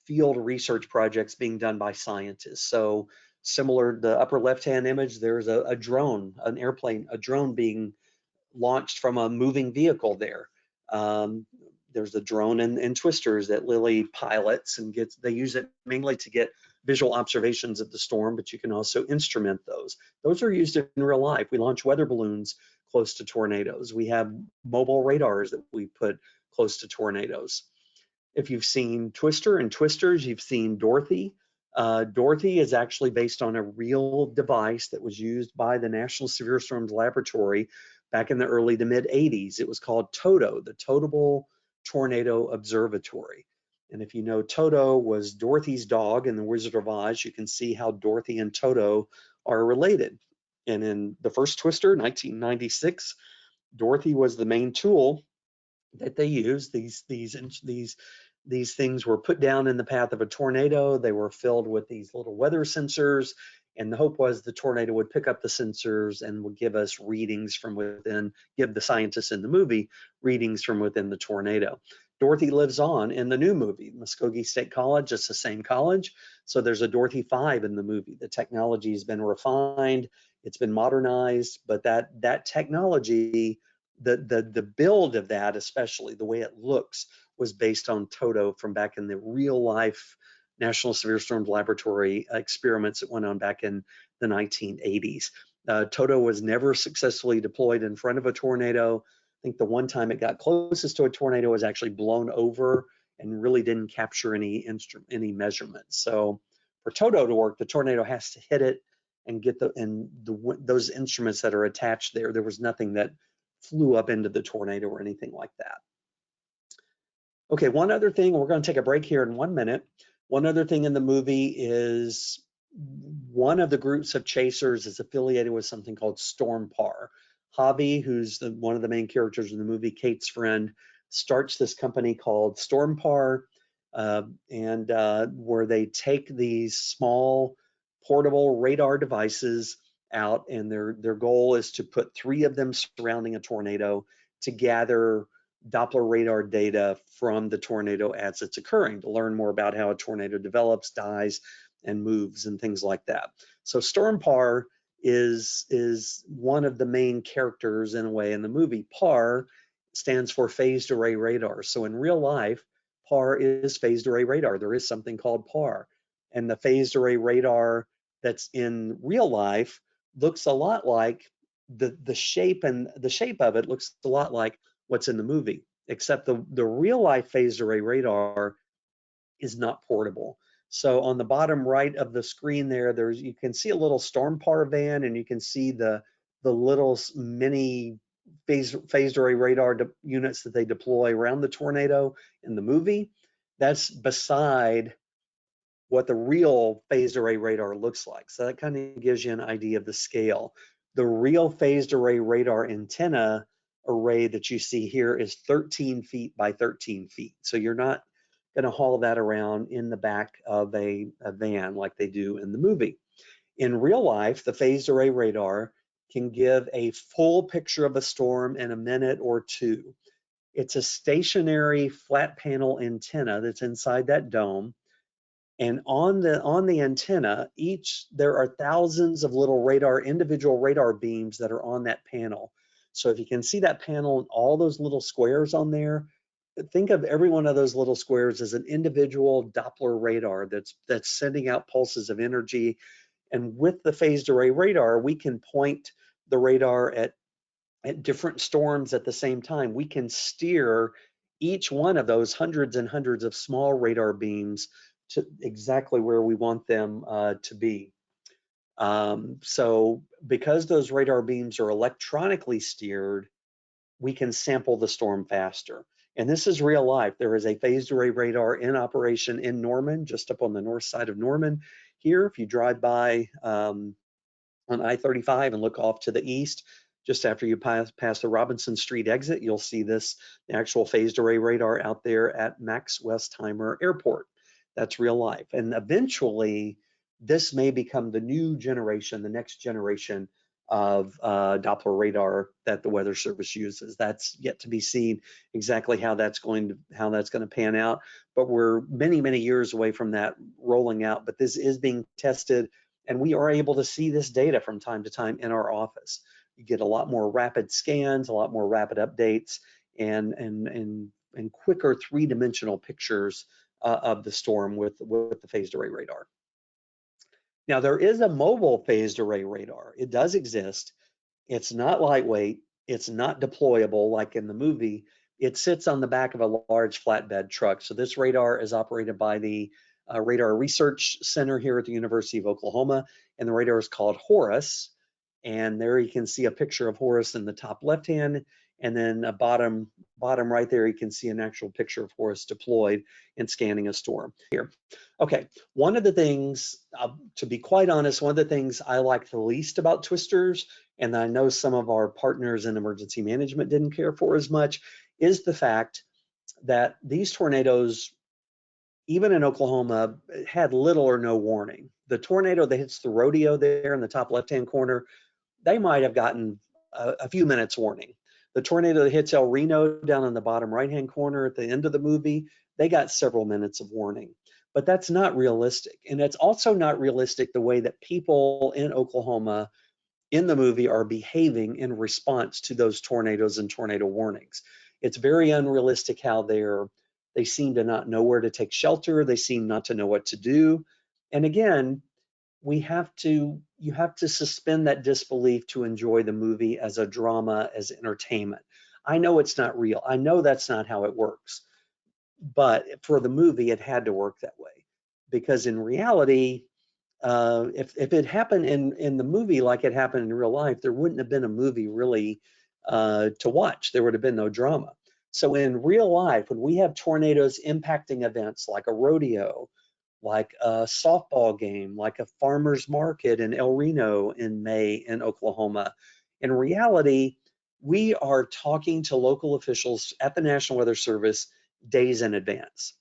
field research projects being done by scientists. So similar, the upper left-hand image, there's a drone, an airplane, a drone being launched from a moving vehicle there. There's a drone and twisters that Lily pilots and they use it mainly to get visual observations of the storm, but you can also instrument those. Those are used in real life. We launch weather balloons close to tornadoes. We have mobile radars that we put close to tornadoes. If you've seen Twister and Twisters, you've seen Dorothy. Dorothy is actually based on a real device that was used by the National Severe Storms Laboratory back in the early to mid 80s. It was called Toto, the Totable Tornado Observatory. And if you know, Toto was Dorothy's dog in The Wizard of Oz. You can see how Dorothy and Toto are related. And in the first Twister, 1996, Dorothy was the main tool that they used. These things were put down in the path of a tornado. They were filled with these little weather sensors, and the hope was the tornado would pick up the sensors and would give us readings from within, give the scientists in the movie readings from within the tornado. Dorothy lives on in the new movie, Muskogee State College. It's the same college. So there's a Dorothy 5 in the movie. The technology has been refined, it's been modernized, but that technology, the build of that, especially the way it looks, was based on Toto from back in the real life National Severe Storms Laboratory experiments that went on back in the 1980s. Toto was never successfully deployed in front of a tornado. I think the one time it got closest to a tornado was actually blown over and really didn't capture any measurements. So for Toto to work, the tornado has to hit it and get those instruments that are attached there. There was nothing that flew up into the tornado or anything like that. Okay, one other thing, we're going to take a break here in 1 minute. One other thing in the movie is one of the groups of chasers is affiliated with something called Storm Par. Javi, who's one of the main characters in the movie, Kate's friend, starts this company called Storm Par, where they take these small portable radar devices out, and their goal is to put 3 of them surrounding a tornado to gather Doppler radar data from the tornado as it's occurring, to learn more about how a tornado develops, dies, and moves and things like that. So Storm Par is one of the main characters in a way in the movie. PAR stands for phased array radar. So in real life, PAR is phased array radar. There is something called PAR. And the phased array radar that's in real life looks a lot like the shape of it looks a lot like what's in the movie, except the real life phased array radar is not portable. So on the bottom right of the screen there, you can see a little storm PAR van, and you can see the little mini phased array radar units that they deploy around the tornado in the movie. That's beside what the real phased array radar looks like. So that kind of gives you an idea of the scale. The real phased array radar antenna array that you see here is 13 feet by 13 feet. So you're not going to haul that around in the back of a van like they do in the movie. In real life, the phased array radar can give a full picture of a storm in a minute or two. It's a stationary flat panel antenna that's inside that dome. And on the antenna, there are thousands of little individual radar beams that are on that panel. So if you can see that panel and all those little squares on there, think of every one of those little squares as an individual Doppler radar that's sending out pulses of energy. And with the phased array radar, we can point the radar at different storms at the same time. We can steer each one of those hundreds and hundreds of small radar beams to exactly where we want them to be. So because those radar beams are electronically steered, we can sample the storm faster. And this is real life. There is a phased array radar in operation in Norman, just up on the north side of Norman. Here, if you drive by on I-35 and look off to the east, just after you pass the Robinson Street exit, you'll see the actual phased array radar out there at Max Westheimer Airport. That's real life. And eventually, this may become the next generation of Doppler radar that the Weather Service uses. That's yet to be seen exactly how that's going to pan out. But we're many, many years away from that rolling out. But this is being tested, and we are able to see this data from time to time in our office. You get a lot more rapid scans, a lot more rapid updates, and quicker three-dimensional pictures of the storm with the phased array radar. Now, there is a mobile phased array radar. It does exist. It's not lightweight. It's not deployable like in the movie. It sits on the back of a large flatbed truck. So this radar is operated by the Radar Research Center here at the University of Oklahoma, and the radar is called Horus. And there you can see a picture of Horus in the top left hand, and then a bottom right there you can see an actual picture of Horus deployed and scanning a storm here. Okay, one of the things, to be quite honest, one of the things I like the least about twisters, and I know some of our partners in emergency management didn't care for as much, is the fact that these tornadoes, even in Oklahoma, had little or no warning. The tornado that hits the rodeo there in the top left-hand corner, they might have gotten a few minutes warning. The tornado that hits El Reno down in the bottom right-hand corner at the end of the movie, they got several minutes of warning. But that's not realistic. And it's also not realistic the way that people in Oklahoma in the movie are behaving in response to those tornadoes and tornado warnings. It's very unrealistic how they seem to not know where to take shelter. They seem not to know what to do. And again, you have to suspend that disbelief to enjoy the movie as a drama, as entertainment. I know it's not real. I know that's not how it works. But for the movie, it had to work that way. Because in reality, if it happened in the movie like it happened in real life, there wouldn't have been a movie really to watch. There would have been no drama. So in real life, when we have tornadoes impacting events like a rodeo, like a softball game, like a farmer's market in El Reno in May in Oklahoma, in reality, we are talking to local officials at the National Weather Service days in advance.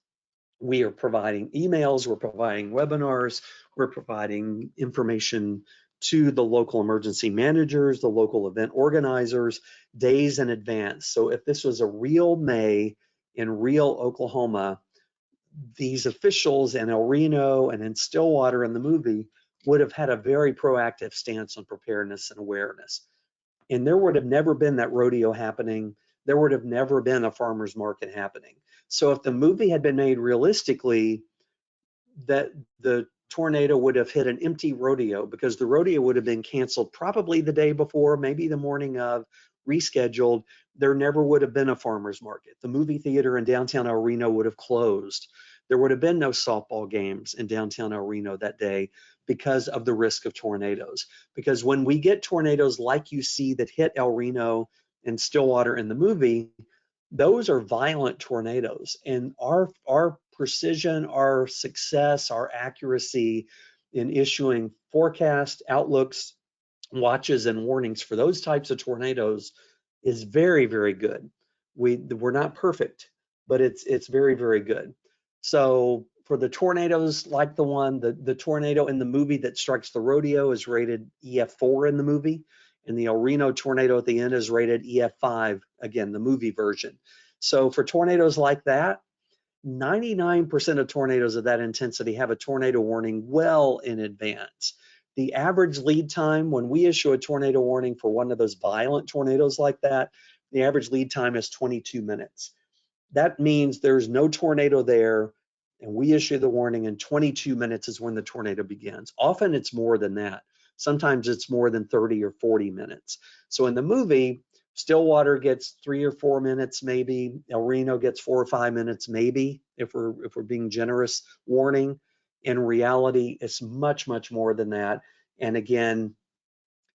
We are providing emails, we're providing webinars, we're providing information to the local emergency managers, the local event organizers, days in advance. So if this was a real May in real Oklahoma, these officials in El Reno and in Stillwater in the movie would have had a very proactive stance on preparedness and awareness. And there would have never been that rodeo happening. There would have never been a farmer's market happening. So if the movie had been made realistically, that the tornado would have hit an empty rodeo, because the rodeo would have been canceled probably the day before, maybe the morning of, rescheduled. There never would have been a farmer's market. The movie theater in downtown El Reno would have closed. There would have been no softball games in downtown El Reno that day because of the risk of tornadoes. Because when we get tornadoes like you see that hit El Reno and Stillwater in the movie, those are violent tornadoes, and our precision, our success, our accuracy in issuing forecast outlooks, watches, and warnings for those types of tornadoes is very, very good. We're not perfect, but it's very, very good. So for the tornadoes like the tornado in the movie that strikes the rodeo is rated EF4 in the movie, and the El Reno tornado at the end is rated EF5, again, the movie version. So for tornadoes like that, 99% of tornadoes of that intensity have a tornado warning well in advance. The average lead time when we issue a tornado warning for one of those violent tornadoes like that, the average lead time is 22 minutes. That means there's no tornado there, and we issue the warning, and 22 minutes is when the tornado begins. Often it's more than that. Sometimes it's more than 30 or 40 minutes. So in the movie, Stillwater gets 3 or 4 minutes, maybe. El Reno gets 4 or 5 minutes, maybe, if we're being generous, warning. In reality, it's much, much more than that. And again,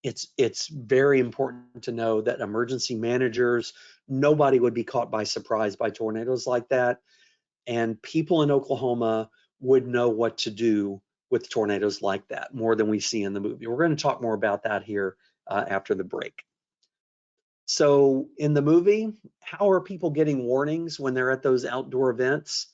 it's very important to know that emergency managers, nobody would be caught by surprise by tornadoes like that. And people in Oklahoma would know what to do with tornadoes like that more than we see in the movie. We're going to talk more about that here after the break. So in the movie, how are people getting warnings when they're at those outdoor events?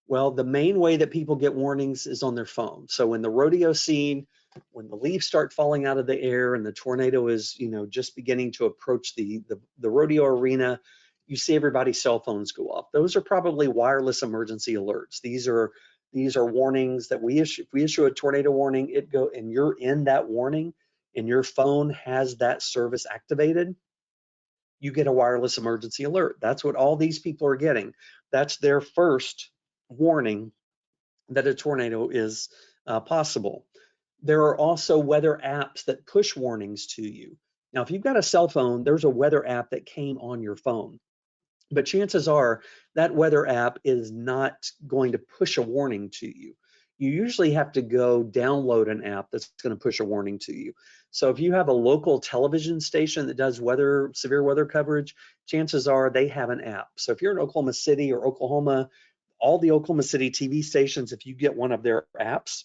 Well, the main way that people get warnings is on their phone. So in the rodeo scene, when the leaves start falling out of the air and the tornado is, just beginning to approach the rodeo arena, you see everybody's cell phones go off. Those are probably wireless emergency alerts. These are warnings that we issue. If we issue a tornado warning, and you're in that warning and your phone has that service activated, you get a wireless emergency alert. That's what all these people are getting. That's their first warning that a tornado is possible. There are also weather apps that push warnings to you. Now, if you've got a cell phone, there's a weather app that came on your phone. But chances are that weather app is not going to push a warning to you. You usually have to go download an app that's going to push a warning to you. So if you have a local television station that does severe weather coverage, chances are they have an app. So if you're in Oklahoma City or Oklahoma, all the Oklahoma City TV stations, if you get one of their apps,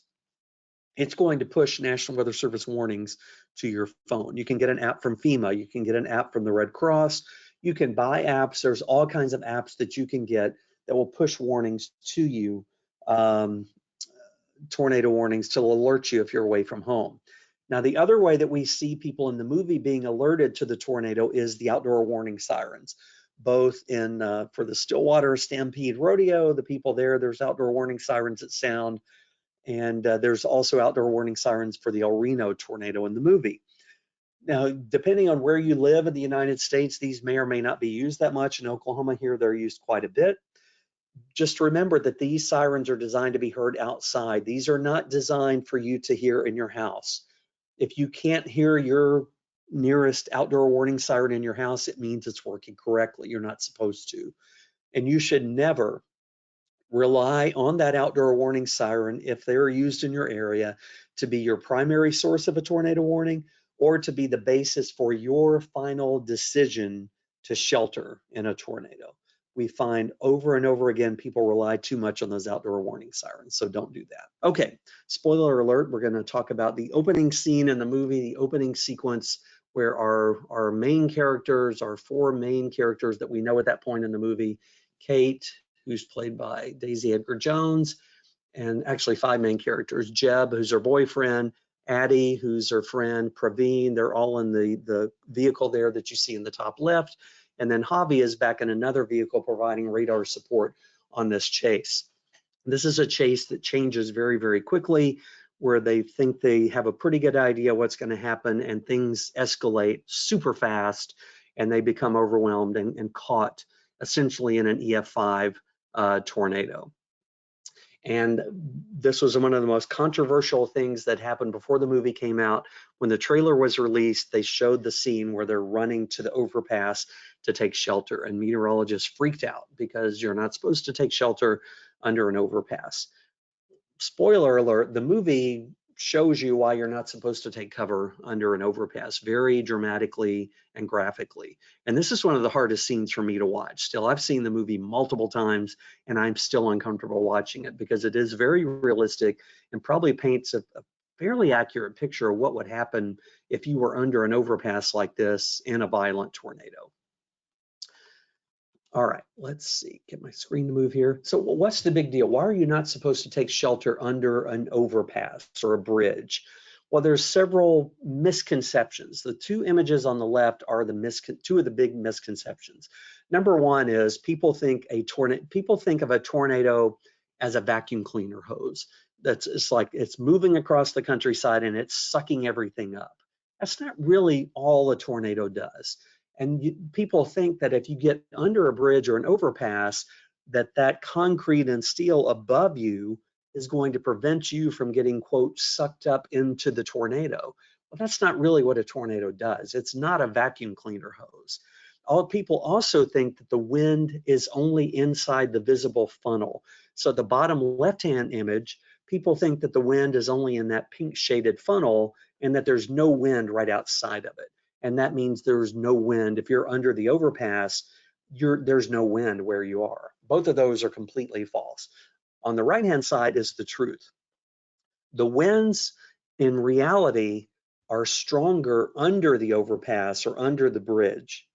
it's going to push National Weather Service warnings to your phone. You can get an app from FEMA. You can get an app from the Red Cross. You can buy apps. There's all kinds of apps that you can get that will push warnings to you, tornado warnings, to alert you if you're away from home. Now, the other way that we see people in the movie being alerted to the tornado is the outdoor warning sirens. Both for the Stillwater Stampede Rodeo, the people there's outdoor warning sirens that sound. And there's also outdoor warning sirens for the El Reno tornado in the movie. Now, depending on where you live in the United States, these may or may not be used that much. In Oklahoma here, they're used quite a bit. Just remember that these sirens are designed to be heard outside. These are not designed for you to hear in your house. If you can't hear your nearest outdoor warning siren in your house, it means it's working correctly. You're not supposed to. And you should never rely on that outdoor warning siren, if they're used in your area, to be your primary source of a tornado warning or to be the basis for your final decision to shelter in a tornado. We find over and over again people rely too much on those outdoor warning sirens, so don't do that. Okay, spoiler alert, we're going to talk about the opening scene in the movie, the opening sequence, where our main characters, our 4 main characters that we know at that point in the movie, Kate, who's played by Daisy Edgar Jones, and actually 5 main characters: Jeb, who's her boyfriend, Addie, who's her friend, Praveen. They're all in the vehicle there that you see in the top left. And then Javi is back in another vehicle providing radar support on this chase. This is a chase that changes very, very quickly, where they think they have a pretty good idea what's going to happen, and things escalate super fast, and they become overwhelmed and caught essentially in an EF5 tornado. And this was one of the most controversial things that happened before the movie came out. When the trailer was released, they showed the scene where they're running to the overpass to take shelter, and meteorologists freaked out because you're not supposed to take shelter under an overpass. Spoiler alert, the movie shows you why you're not supposed to take cover under an overpass very dramatically and graphically. And this is one of the hardest scenes for me to watch. Still, I've seen the movie multiple times and I'm still uncomfortable watching it because it is very realistic and probably paints a fairly accurate picture of what would happen if you were under an overpass like this in a violent tornado. All right, let's see, get my screen to move here. So what's the big deal? Why are you not supposed to take shelter under an overpass or a bridge? Well, there's several misconceptions. The two images on the left are two of the big misconceptions. Number one is people think of a tornado as a vacuum cleaner hose. It's like it's moving across the countryside and it's sucking everything up. That's not really all a tornado does. And people think that if you get under a bridge or an overpass, that concrete and steel above you is going to prevent you from getting, quote, sucked up into the tornado. Well, that's not really what a tornado does. It's not a vacuum cleaner hose. All people also think that the wind is only inside the visible funnel. So the bottom left-hand image, people think that the wind is only in that pink shaded funnel and that there's no wind right outside of it. And that means there's no wind. If you're under the overpass, there's no wind where you are. Both of those are completely false. On the right-hand side is the truth. The winds in reality are stronger under the overpass or under the bridge.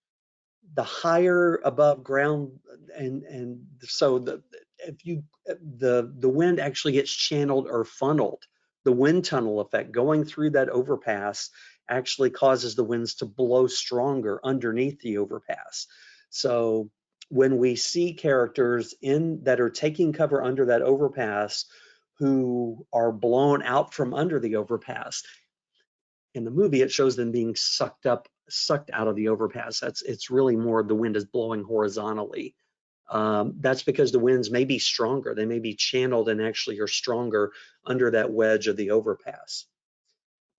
The higher above ground, and so the wind actually gets channeled or funneled. The wind tunnel effect going through that overpass actually causes the winds to blow stronger underneath the overpass. So when we see characters that are taking cover under that overpass who are blown out from under the overpass, in the movie it shows them being sucked out of the overpass. It's really more the wind is blowing horizontally. That's because the winds may be stronger. They may be channeled and actually are stronger under that wedge of the overpass.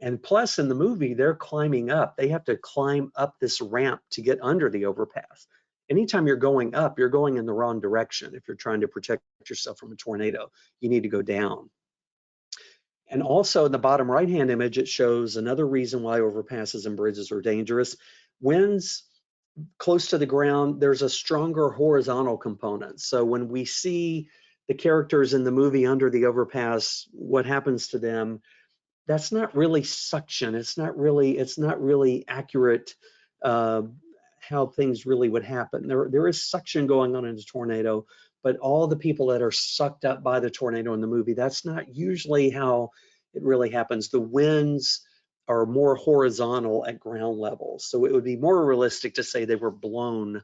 And plus in the movie, they're climbing up. They have to climb up this ramp to get under the overpass. Anytime you're going up, you're going in the wrong direction. If you're trying to protect yourself from a tornado, you need to go down. And also in the bottom right-hand image, it shows another reason why overpasses and bridges are dangerous. Winds close to the ground, there's a stronger horizontal component. So when we see the characters in the movie under the overpass, what happens to them? That's not really suction. It's not really accurate how things really would happen. There is suction going on in a tornado, but all the people that are sucked up by the tornado in the movie, that's not usually how it really happens. The winds are more horizontal at ground level. So it would be more realistic to say they were blown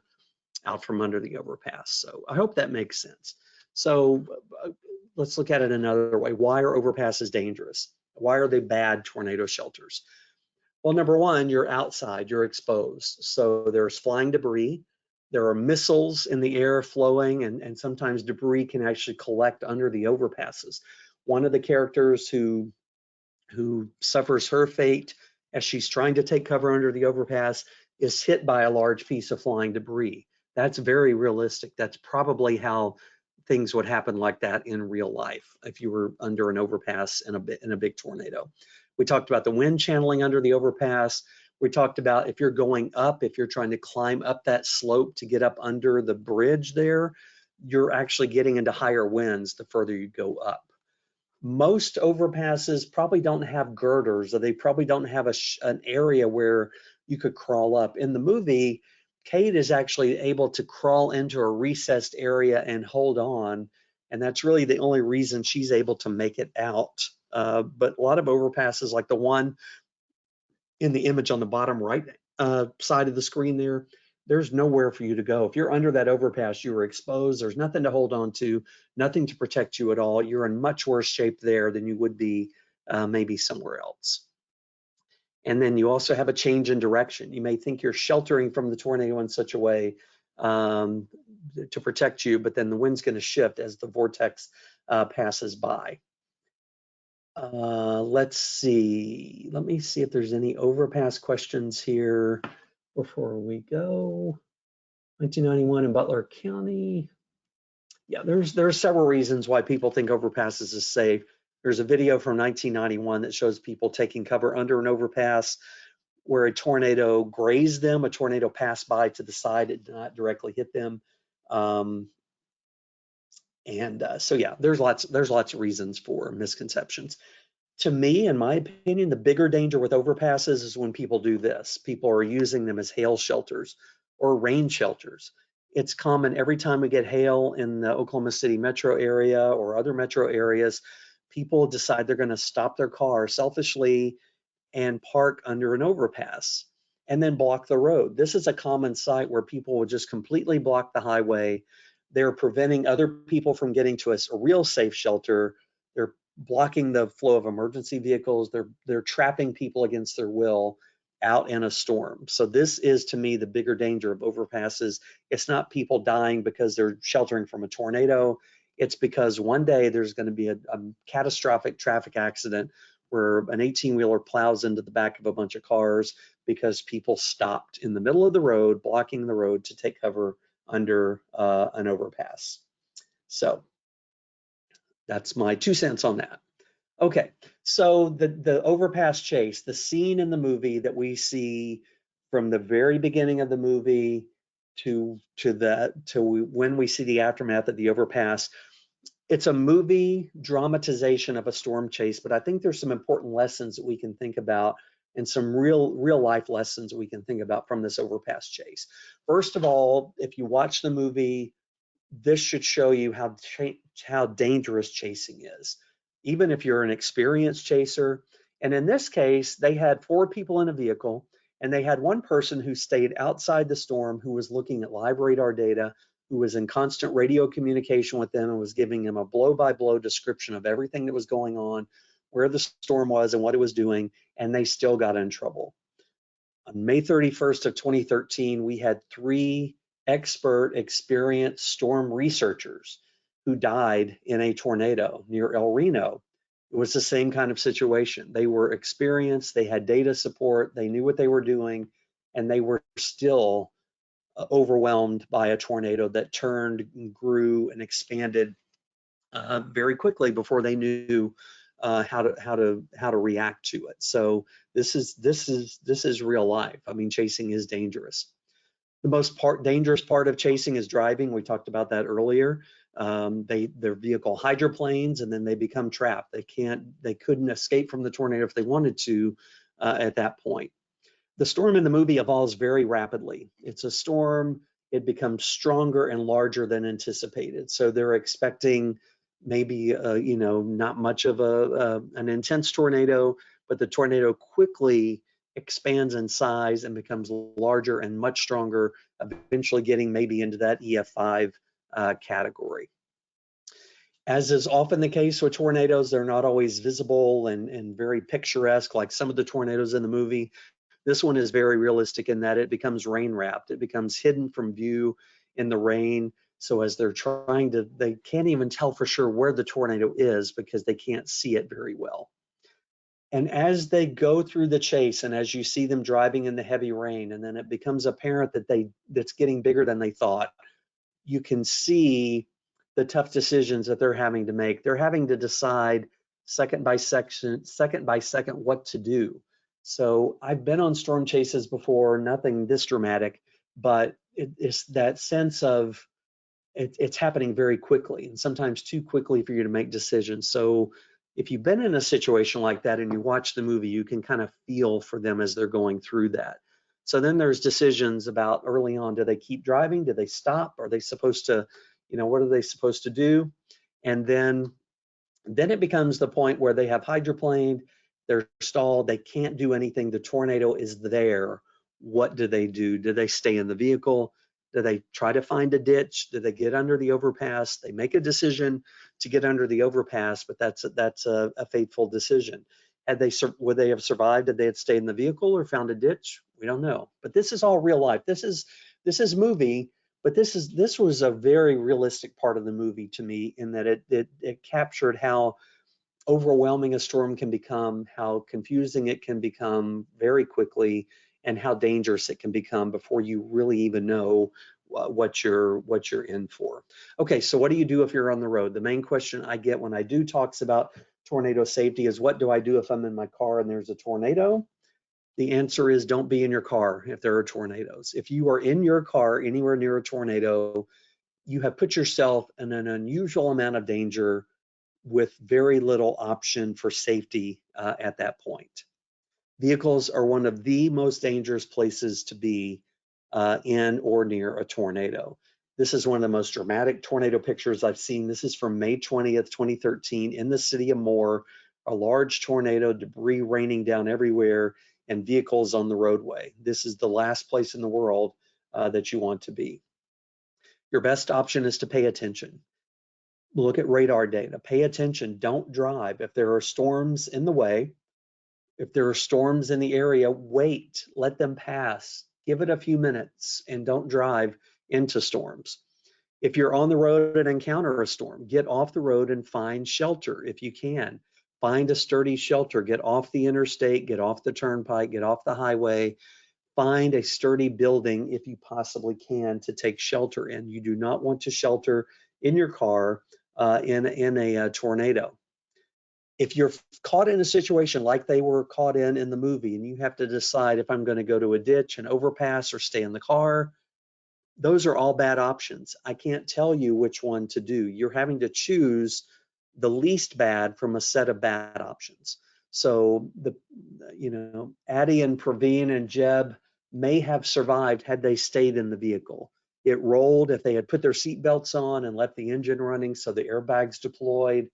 out from under the overpass. So I hope that makes sense. So let's look at it another way. Why are overpasses dangerous? Why are they bad tornado shelters? Well, number one, you're outside, you're exposed. So there's flying debris. There are missiles in the air flowing, and sometimes debris can actually collect under the overpasses. One of the characters who suffers her fate as she's trying to take cover under the overpass is hit by a large piece of flying debris. That's very realistic. That's probably how things would happen like that in real life if you were under an overpass in a big tornado. We talked about the wind channeling under the overpass. We talked about if you're going up, if you're trying to climb up that slope to get up under the bridge there, you're actually getting into higher winds the further you go up. Most overpasses probably don't have girders, or they probably don't have an area where you could crawl up. In the movie, Kate is actually able to crawl into a recessed area and hold on, and that's really the only reason she's able to make it out. But a lot of overpasses, like the one in the image on the bottom right side of the screen there's nowhere for you to go. If you're under that overpass, you are exposed. There's nothing to hold on to, nothing to protect you at all. You're in much worse shape there than you would be maybe somewhere else. And then you also have a change in direction. You may think you're sheltering from the tornado in such a way, to protect you, but then the wind's going to shift as the vortex passes by. Let's see. Let me see if there's any overpass questions here before we go. 1991 in Butler County. Yeah, there's several reasons why people think overpasses is safe. There's a video from 1991 that shows people taking cover under an overpass where a tornado grazed them. A tornado passed by to the side; it did not directly hit them. So yeah, there's lots of reasons for misconceptions. To me, in my opinion, the bigger danger with overpasses is when people do this. People are using them as hail shelters or rain shelters. It's common every time we get hail in the Oklahoma City metro area or other metro areas, people decide they're going to stop their car selfishly and park under an overpass and then block the road. This is a common site where people will just completely block the highway. They're preventing other people from getting to a real safe shelter. They're blocking the flow of emergency vehicles. They're trapping people against their will out in a storm. So this is, to me, the bigger danger of overpasses. It's not people dying because they're sheltering from a tornado. It's because one day there's going to be a catastrophic traffic accident where an 18-wheeler plows into the back of a bunch of cars because people stopped in the middle of the road, blocking the road to take cover under an overpass. So that's my 2 cents on that. Okay, so the overpass chase, the scene in the movie that we see from the very beginning of the movie to when we see the aftermath of the overpass, it's a movie dramatization of a storm chase, but I think there's some important lessons that we can think about and some real life lessons we can think about from this overpass chase. First of all, if you watch the movie, this should show you how dangerous chasing is, even if you're an experienced chaser. And in this case, they had 4 people in a vehicle, and they had one person who stayed outside the storm, who was looking at live radar data, who was in constant radio communication with them and was giving them a blow-by-blow description of everything that was going on, where the storm was and what it was doing, and they still got in trouble. On May 31st of 2013, we had 3 expert, experienced storm researchers who died in a tornado near El Reno. It was the same kind of situation. They were experienced, they had data support, they knew what they were doing, and they were still overwhelmed by a tornado that turned, grew, and expanded very quickly before they knew how to react to it. So this is real life. I mean, chasing is dangerous. The most dangerous part of chasing is driving. We talked about that earlier. Their vehicle hydroplanes and then they become trapped. They couldn't escape from the tornado if they wanted to at that point. The storm in the movie evolves very rapidly. It's a storm. It becomes stronger and larger than anticipated. So they're expecting maybe not much of an intense tornado, but the tornado quickly expands in size and becomes larger and much stronger, eventually getting maybe into that EF5 category. As is often the case with tornadoes, they're not always visible and very picturesque like some of the tornadoes in the movie. This one is very realistic in that it becomes rain wrapped. It becomes hidden from view in the rain. So as they're they can't even tell for sure where the tornado is because they can't see it very well. And as they go through the chase and as you see them driving in the heavy rain, and then it becomes apparent that that's getting bigger than they thought, you can see the tough decisions that they're having to make. They're having to decide second by second what to do. So I've been on storm chases before, nothing this dramatic, but it's that sense of it's happening very quickly and sometimes too quickly for you to make decisions. So if you've been in a situation like that and you watch the movie, you can kind of feel for them as they're going through that. So then there's decisions about early on, do they keep driving? Do they stop? Are they supposed to, what are they supposed to do? And then it becomes the point where they have hydroplaned, they're stalled, they can't do anything. The tornado is there. What do they do? Do they stay in the vehicle? Do they try to find a ditch? Do they get under the overpass? They make a decision to get under the overpass, but that's a fateful decision. Would they have survived if they had stayed in the vehicle or found a ditch? We don't know. But this is all real life. This is movie, But this was a very realistic part of the movie to me, in that it captured how overwhelming a storm can become, how confusing it can become very quickly, and how dangerous it can become before you really even know what you're in for. Okay, so what do you do if you're on the road? The main question I get when I do talks about tornado safety is, what do I do if I'm in my car and there's a tornado? The answer is, don't be in your car if there are tornadoes. If you are in your car anywhere near a tornado, you have put yourself in an unusual amount of danger with very little option for safety at that point. Vehicles are one of the most dangerous places to be in or near a tornado. This is one of the most dramatic tornado pictures I've seen. This is from May 20th, 2013 in the city of Moore, a large tornado, debris raining down everywhere, and vehicles on the roadway. This is the last place in the world that you want to be. Your best option is to pay attention. Look at radar data, pay attention, don't drive. If there are storms in the way, if there are storms in the area, wait, let them pass, give it a few minutes, and don't drive into storms. If you're on the road and encounter a storm, get off the road and find shelter if you can. Find a sturdy shelter, get off the interstate, get off the turnpike, get off the highway. Find a sturdy building if you possibly can to take shelter in. You do not want to shelter in your car in a tornado. If you're caught in a situation like they were caught in the movie, and you have to decide if I'm going to go to a ditch, an overpass, or stay in the car, those are all bad options. I can't tell you which one to do. You're having to choose the least bad from a set of bad options. So Addie and Praveen and Jeb may have survived had they stayed in the vehicle. It rolled if they had put their seatbelts on and left the engine running so the airbags deployed.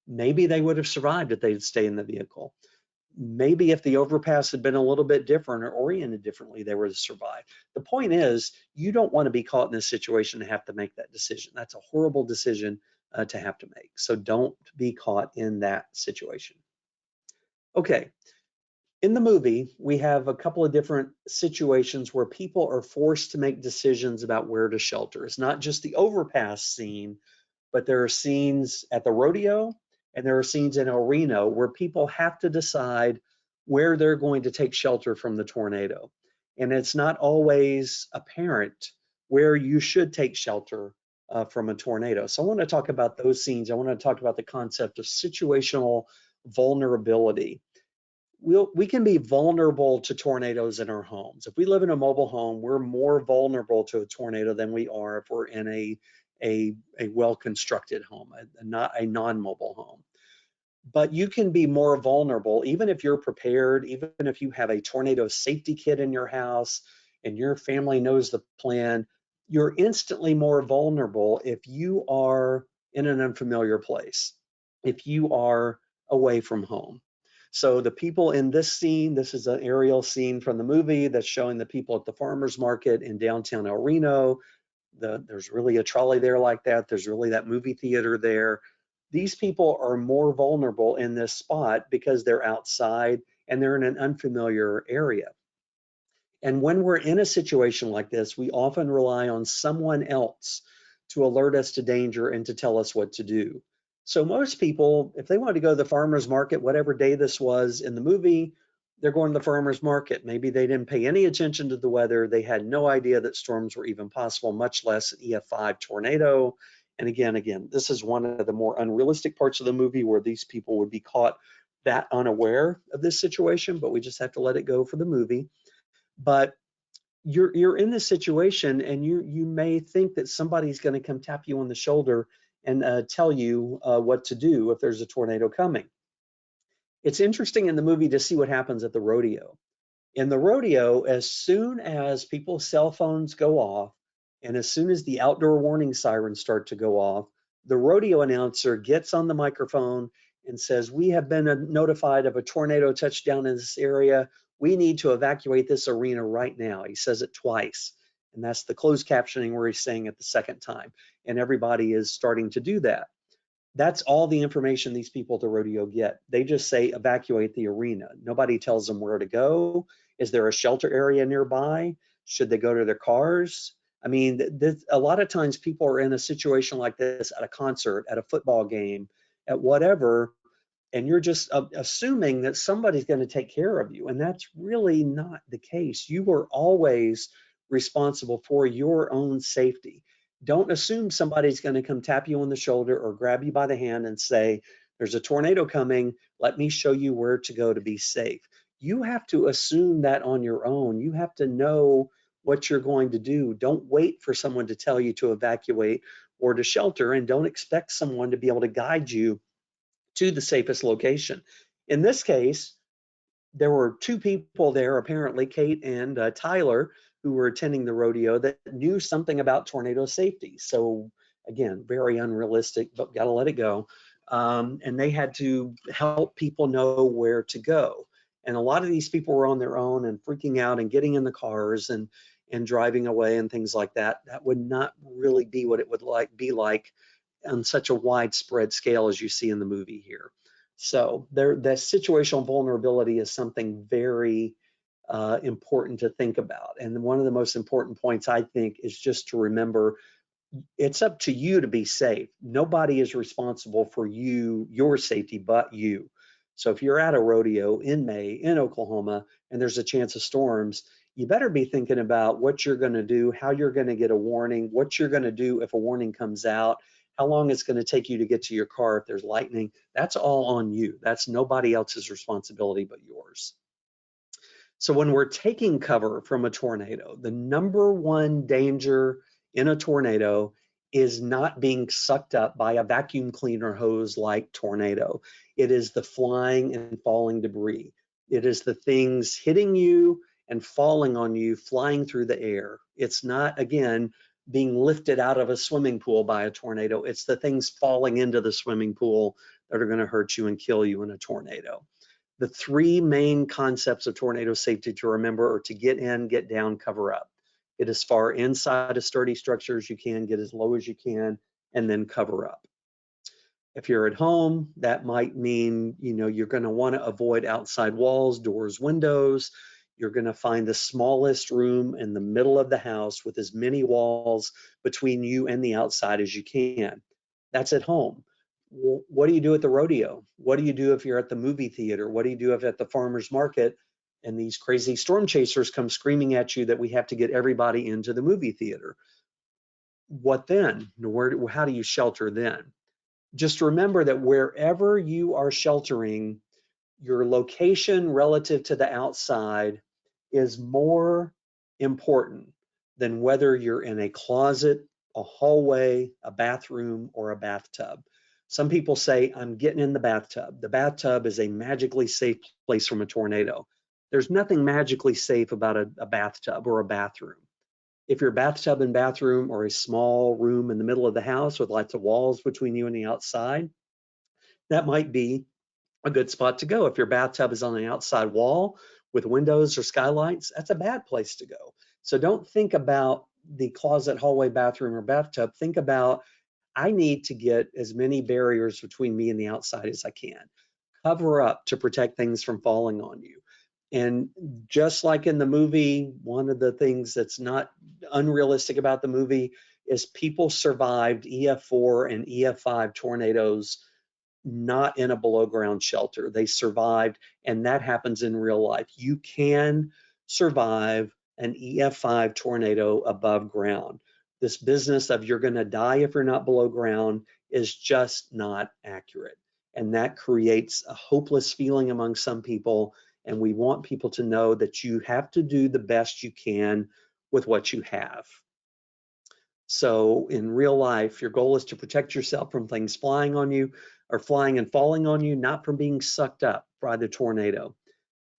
Maybe they would have survived if they'd stayed in the vehicle. Maybe if the overpass had been a little bit different or oriented differently, they would have survived. The point is, you don't want to be caught in this situation and have to make that decision. That's a horrible decision to have to make. So don't be caught in that situation. Okay, in the movie, we have a couple of different situations where people are forced to make decisions about where to shelter. It's not just the overpass scene, but there are scenes at the rodeo and there are scenes in El Reno where people have to decide where they're going to take shelter from the tornado. And it's not always apparent where you should take shelter from a tornado. So I want to talk about those scenes. I want to talk about the concept of situational vulnerability. We can be vulnerable to tornadoes in our homes. If we live in a mobile home, we're more vulnerable to a tornado than we are if we're in a well-constructed home, not a non-mobile home. But you can be more vulnerable even if you're prepared, even if you have a tornado safety kit in your house and your family knows the plan. You're instantly more vulnerable if you are in an unfamiliar place, if you are away from home. So the people in this scene, this is an aerial scene from the movie that's showing the people at the farmer's market in downtown El Reno. There's really a trolley there like that. There's really that movie theater there. These people are more vulnerable in this spot because they're outside and they're in an unfamiliar area. And when we're in a situation like this, we often rely on someone else to alert us to danger and to tell us what to do. So most people, if they want to go to the farmer's market, whatever day this was in the movie, they're going to the farmer's market. Maybe they didn't pay any attention to the weather. They had no idea that storms were even possible, much less an EF5 tornado. And again, this is one of the more unrealistic parts of the movie where these people would be caught that unaware of this situation, but we just have to let it go for the movie. But you're in this situation and you may think that somebody's going to come tap you on the shoulder and tell you what to do if there's a tornado coming. It's interesting in the movie to see what happens at the rodeo. In the rodeo, as soon as people's cell phones go off and as soon as the outdoor warning sirens start to go off, the rodeo announcer gets on the microphone and says, "We have been notified of a tornado touchdown in this area. We need to evacuate this arena right now." He says it twice, and that's the closed captioning where he's saying it the second time, and everybody is starting to do that. That's all the information these people at the rodeo get. They just say evacuate the arena. Nobody tells them where to go. Is there a shelter area nearby? Should they go to their cars? I mean, a lot of times people are in a situation like this at a concert, at a football game, at whatever, and you're just assuming that somebody's going to take care of you. And that's really not the case. You are always responsible for your own safety. Don't assume somebody's going to come tap you on the shoulder or grab you by the hand and say, there's a tornado coming. Let me show you where to go to be safe. You have to assume that on your own. You have to know what you're going to do. Don't wait for someone to tell you to evacuate or to shelter, and don't expect someone to be able to guide you to the safest location. In this case, there were two people there, apparently Kate and Tyler, who were attending the rodeo that knew something about tornado safety. So again, very unrealistic, but got to let it go. And they had to help people know where to go. And a lot of these people were on their own and freaking out and getting in the cars and driving away and things like that. That would not really be what it would be like on such a widespread scale as you see in the movie here. So the situational vulnerability is something very important to think about. And one of the most important points, I think, is just to remember it's up to you to be safe. Nobody is responsible for your safety but you. So if you're at a rodeo in May in Oklahoma and there's a chance of storms, you better be thinking about what you're going to do, how you're going to get a warning, what you're going to do if a warning comes out, how long it's going to take you to get to your car if there's lightning. That's all on you. That's nobody else's responsibility but yours. So when we're taking cover from a tornado, the number one danger in a tornado is not being sucked up by a vacuum cleaner hose like tornado. It is the flying and falling debris. It is the things hitting you and falling on you, flying through the air. It's not, again, being lifted out of a swimming pool by a tornado. It's the things falling into the swimming pool that are going to hurt you and kill you in a tornado. The three main concepts of tornado safety to remember are to get in, get down, cover up. Get as far inside a sturdy structure as you can, get as low as you can, and then cover up. If you're at home, that might mean, you're going to want to avoid outside walls, doors, windows. You're going to find the smallest room in the middle of the house with as many walls between you and the outside as you can. That's at home. What do you do at the rodeo? What do you do if you're at the movie theater? What do you do if at the farmer's market and these crazy storm chasers come screaming at you that we have to get everybody into the movie theater? What then? How do you shelter then? Just remember that wherever you are sheltering, your location relative to the outside is more important than whether you're in a closet, a hallway, a bathroom, or a bathtub. Some people say, I'm getting in the bathtub. The bathtub is a magically safe place from a tornado. There's nothing magically safe about a bathtub or a bathroom. If your bathtub and bathroom are a small room in the middle of the house with lots of walls between you and the outside, that might be a good spot to go. If your bathtub is on the outside wall with windows or skylights, that's a bad place to go. So don't think about the closet, hallway, bathroom, or bathtub. Think about, I need to get as many barriers between me and the outside as I can. Cover up to protect things from falling on you. And just like in the movie, one of the things that's not unrealistic about the movie is people survived EF4 and EF5 tornadoes not in a below ground shelter. They survived, and that happens in real life. You can survive an EF5 tornado above ground. This business of you're going to die if you're not below ground is just not accurate. And that creates a hopeless feeling among some people. And we want people to know that you have to do the best you can with what you have. So in real life, your goal is to protect yourself from things flying on you or flying and falling on you, not from being sucked up by the tornado.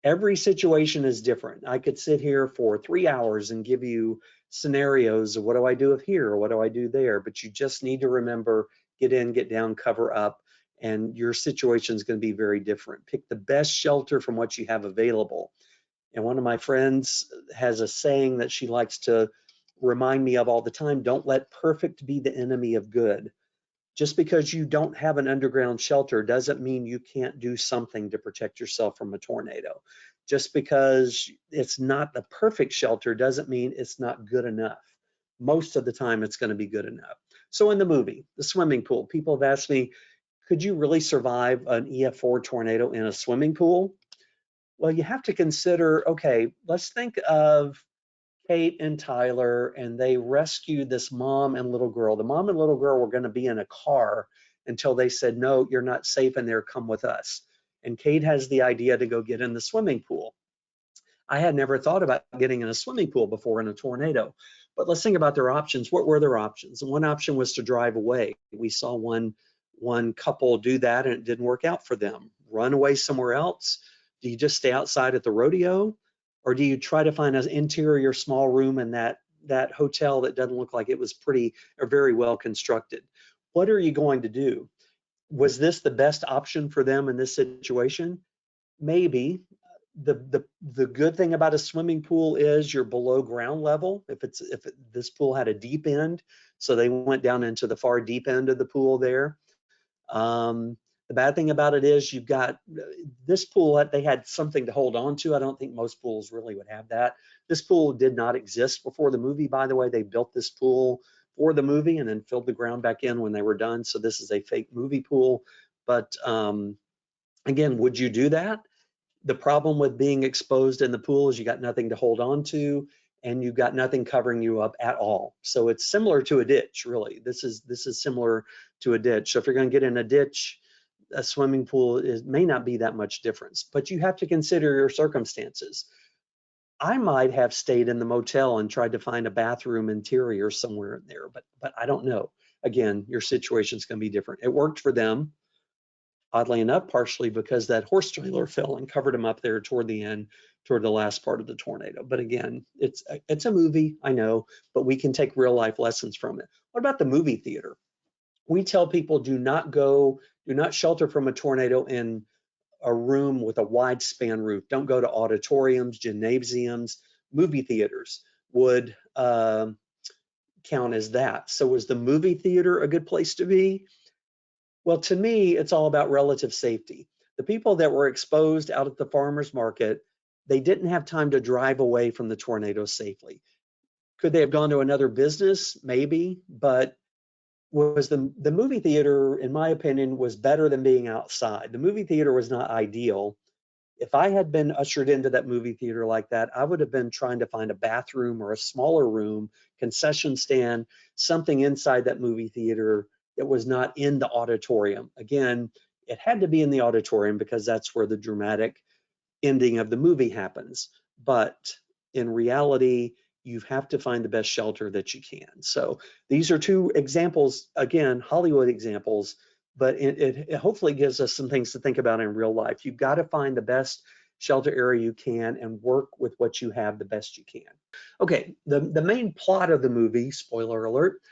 Every situation is different. I could sit here for 3 hours and give you scenarios of what do I do here or what do I do there, but you just need to remember, get in, get down, cover up, and your situation is going to be very different. Pick the best shelter from what you have available. And one of my friends has a saying that she likes to remind me of all the time: don't let perfect be the enemy of good. Just because you don't have an underground shelter doesn't mean you can't do something to protect yourself from a tornado. Just because it's not the perfect shelter doesn't mean it's not good enough. most of the time it's going to be good enough. So in the movie, the swimming pool, people have asked me, could you really survive an EF4 tornado in a swimming pool? Well, you have to consider, okay, let's think of Kate and Tyler, and they rescued this mom and little girl. The mom and little girl were going to be in a car until they said, no, you're not safe in there, come with us. And Kate has the idea to go get in the swimming pool. I had never thought about getting in a swimming pool before in a tornado. But let's think about their options. What were their options? One option was to drive away. We saw one couple do that and it didn't work out for them. Run away somewhere else. Do you just stay outside at the rodeo? Or do you try to find an interior small room in that hotel that doesn't look like it was pretty or very well constructed? What are you going to do? Was this the best option for them in this situation? Maybe. The good thing about a swimming pool is you're below ground level. This pool had a deep end, so they went down into the far deep end of the pool there. The bad thing about it is you've got this pool, they had something to hold on to. I don't think most pools really would have that. This pool did not exist before the movie, by the way. They built this pool for the movie and then filled the ground back in when they were done. So this is a fake movie pool. But again, would you do that? The problem with being exposed in the pool is you got nothing to hold on to and you've got nothing covering you up at all. So it's similar to a ditch, really. This is similar to a ditch. So if you're going to get in a ditch, a swimming pool may not be that much difference, but you have to consider your circumstances. I might have stayed in the motel and tried to find a bathroom interior somewhere in there, but I don't know. Again, your situation's going to be different. It worked for them, oddly enough, partially because that horse trailer fell and covered them up there toward the end, toward the last part of the tornado. But again, it's a movie, I know, but we can take real life lessons from it. What about the movie theater? We tell people do not shelter from a tornado in a room with a wide span roof. Don't go to auditoriums, gymnasiums. Movie theaters would count as that. So was the movie theater a good place to be? Well, to me, it's all about relative safety. The people that were exposed out at the farmer's market, they didn't have time to drive away from the tornado safely. Could they have gone to another business? Maybe, but was the movie theater, in my opinion, was better than being outside. The movie theater was not ideal. If I had been ushered into that movie theater like that, I would have been trying to find a bathroom or a smaller room, concession stand, something inside that movie theater that was not in the auditorium. Again, it had to be in the auditorium because that's where the dramatic ending of the movie happens. But in reality, you have to find the best shelter that you can. So these are two examples, again, Hollywood examples, but it hopefully gives us some things to think about in real life. You've got to find the best shelter area you can and work with what you have the best you can. Okay, the main plot of the movie, spoiler alert,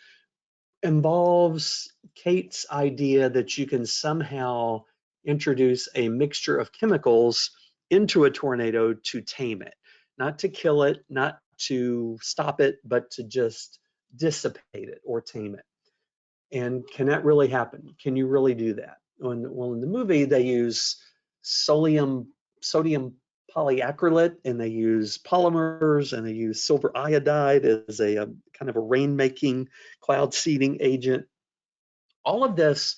involves Kate's idea that you can somehow introduce a mixture of chemicals into a tornado to tame it, not to kill it, not to stop it, but to just dissipate it or tame it. And can that really happen? Can you really do that? Well, in the movie, they use sodium polyacrylate, and they use polymers, and they use silver iodide as a kind of a rain-making, cloud seeding agent. All of this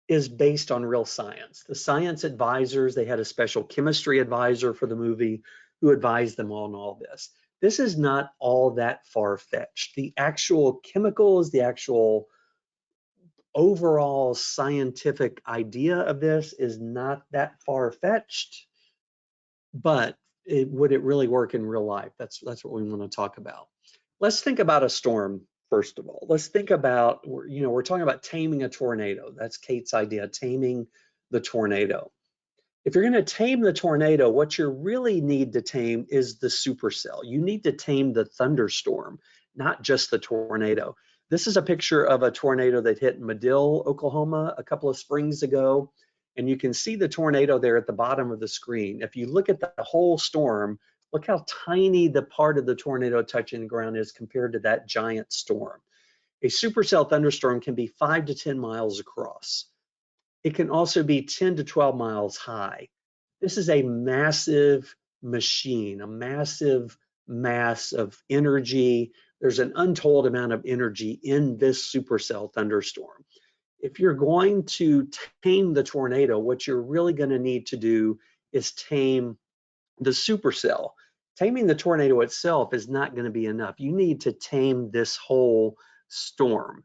is based on real science. The science advisors, they had a special chemistry advisor for the movie who advised them on all this. This is not all that far-fetched. The actual chemicals, the actual overall scientific idea of this is not that far-fetched, but would it really work in real life? That's what we want to talk about. Let's think about a storm, first of all. Let's think about, we're talking about taming a tornado. That's Kate's idea, taming the tornado. If you're going to tame the tornado, what you really need to tame is the supercell. You need to tame the thunderstorm, not just the tornado. This is a picture of a tornado that hit Madill, Oklahoma a couple of springs ago. And you can see the tornado there at the bottom of the screen. If you look at the whole storm, look how tiny the part of the tornado touching the ground is compared to that giant storm. A supercell thunderstorm can be 5 to 10 miles across. It can also be 10 to 12 miles high. This is a massive machine, a massive mass of energy. there's an untold amount of energy in this supercell thunderstorm. If you're going to tame the tornado, what you're really going to need to do is tame the supercell. Taming the tornado itself is not going to be enough. You need to tame this whole storm.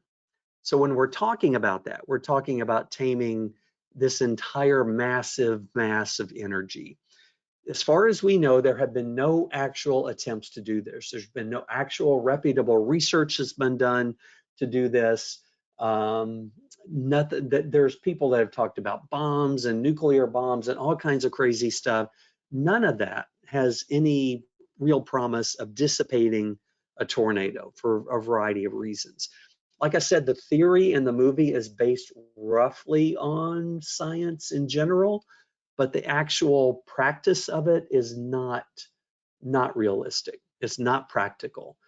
So when we're talking about that, we're talking about taming this entire massive mass of energy. As far as we know, there have been no actual attempts to do this. There's been no actual reputable research that's been done to do this. Nothing. There's people that have talked about bombs and nuclear bombs and all kinds of crazy stuff. None of that has any real promise of dissipating a tornado for a variety of reasons. Like I said, the theory in the movie is based roughly on science in general, but the actual practice of it is not realistic. It's not practical.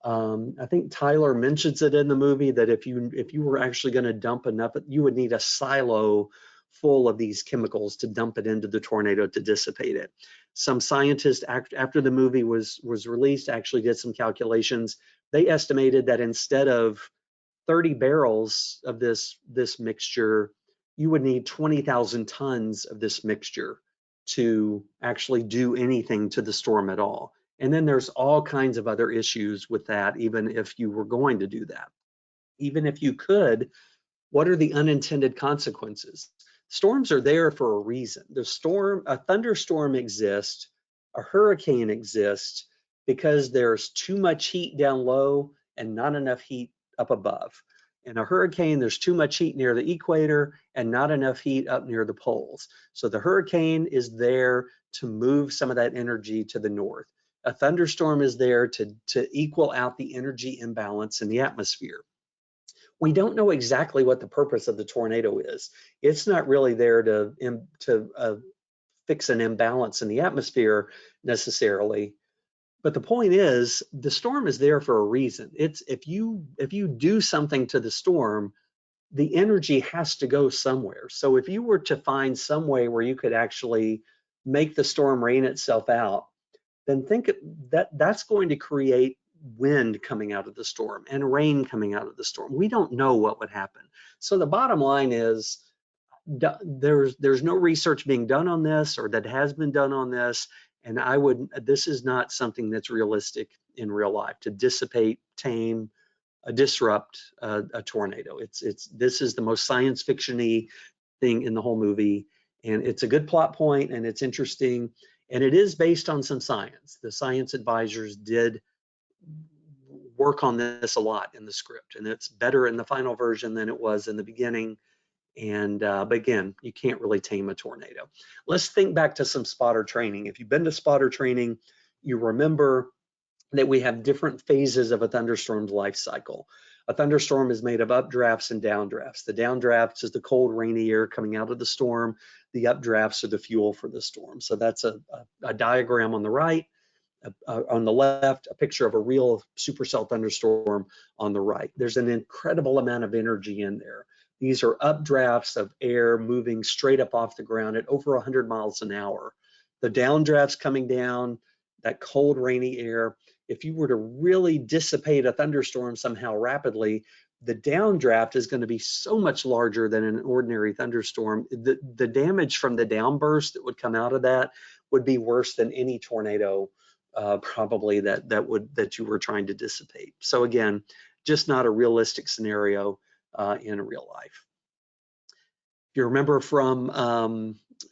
I think Tyler mentions it in the movie that if you were actually going to dump enough, you would need a silo full of these chemicals to dump it into the tornado to dissipate it. Some scientists, after the movie was released, actually did some calculations. They estimated that instead of 30 barrels of this mixture, you would need 20,000 tons of this mixture to actually do anything to the storm at all. And then there's all kinds of other issues with that, even if you were going to do that. Even if you could, what are the unintended consequences? Storms are there for a reason. A thunderstorm exists, a hurricane exists because there's too much heat down low and not enough heat up above. In a hurricane, there's too much heat near the equator and not enough heat up near the poles. So the hurricane is there to move some of that energy to the north. A thunderstorm is there to equal out the energy imbalance in the atmosphere. We don't know exactly what the purpose of the tornado is. It's not really there to fix an imbalance in the atmosphere necessarily. But the point is, the storm is there for a reason. It's if you do something to the storm, the energy has to go somewhere. So if you were to find some way where you could actually make the storm rain itself out, then think that's going to create wind coming out of the storm and rain coming out of the storm. We don't know what would happen. So the bottom line is there's no research being done on this or that has been done on this. And this is not something that's realistic in real life to dissipate, tame, disrupt a tornado. This is the most science fiction-y thing in the whole movie. And it's a good plot point and it's interesting. And it is based on some science. The science advisors did work on this a lot in the script, and it's better in the final version than it was in the beginning. And but again, you can't really tame a tornado. Let's think back to some spotter training. If you've been to spotter training, you remember that we have different phases of a thunderstorm's life cycle. A thunderstorm is made of updrafts and downdrafts. The downdrafts is the cold, rainy air coming out of the storm. The updrafts are the fuel for the storm. So that's a diagram on the right. On the left, a picture of a real supercell thunderstorm on the right. There's an incredible amount of energy in there. These are updrafts of air moving straight up off the ground at over 100 miles an hour. The downdrafts coming down, that cold, rainy air. If you were to really dissipate a thunderstorm somehow rapidly, the downdraft is going to be so much larger than an ordinary thunderstorm. The damage from the downburst that would come out of that would be worse than any tornado probably that you were trying to dissipate. So again, just not a realistic scenario in real life. If you remember from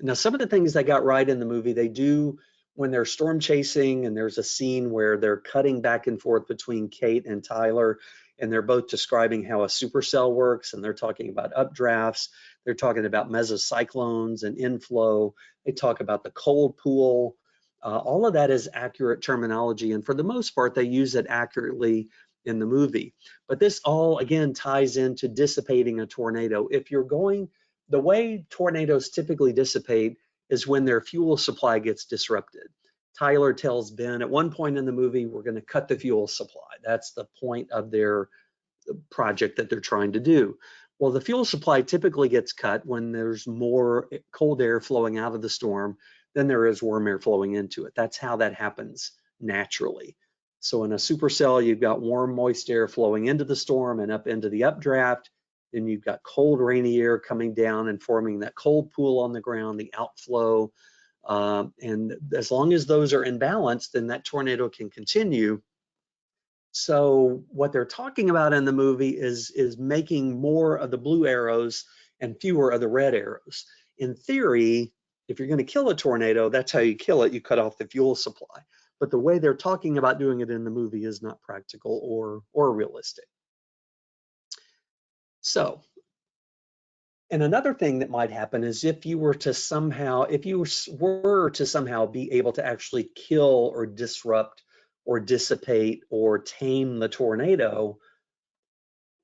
now, some of the things they got right in the movie, they do when they're storm chasing, and there's a scene where they're cutting back and forth between Kate and Tyler, and they're both describing how a supercell works, and they're talking about updrafts, they're talking about mesocyclones and inflow, they talk about the cold pool. All of that is accurate terminology, and for the most part, they use it accurately in the movie. But this all, again, ties into dissipating a tornado. If you're going, the way tornadoes typically dissipate is when their fuel supply gets disrupted. Tyler tells Ben at one point in the movie, we're going to cut the fuel supply. That's the point of their project that they're trying to do. Well, the fuel supply typically gets cut when there's more cold air flowing out of the storm than there is warm air flowing into it. That's how that happens naturally. So in a supercell, you've got warm, moist air flowing into the storm and up into the updraft. Then you've got cold, rainy air coming down and forming that cold pool on the ground, the outflow. And as long as those are in balance, then that tornado can continue. So what they're talking about in the movie is making more of the blue arrows and fewer of the red arrows. In theory, if you're going to kill a tornado, that's how you kill it. You cut off the fuel supply. But the way they're talking about doing it in the movie is not practical or realistic. So, and another thing that might happen is if you were to somehow be able to actually kill or disrupt or dissipate or tame the tornado,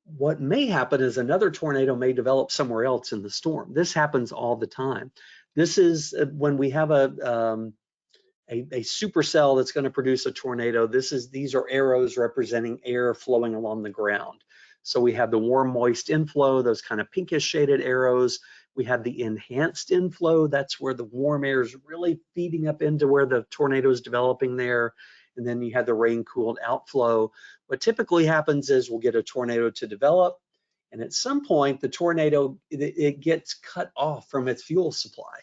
what may happen is another tornado may develop somewhere else in the storm. This happens all the time. This is when we have a supercell that's going to produce a tornado. These are arrows representing air flowing along the ground. So we have the warm, moist inflow, those kind of pinkish shaded arrows. We have the enhanced inflow. That's where the warm air is really feeding up into where the tornado is developing there. And then you have the rain-cooled outflow. What typically happens is we'll get a tornado to develop, and at some point the tornado, it gets cut off from its fuel supply.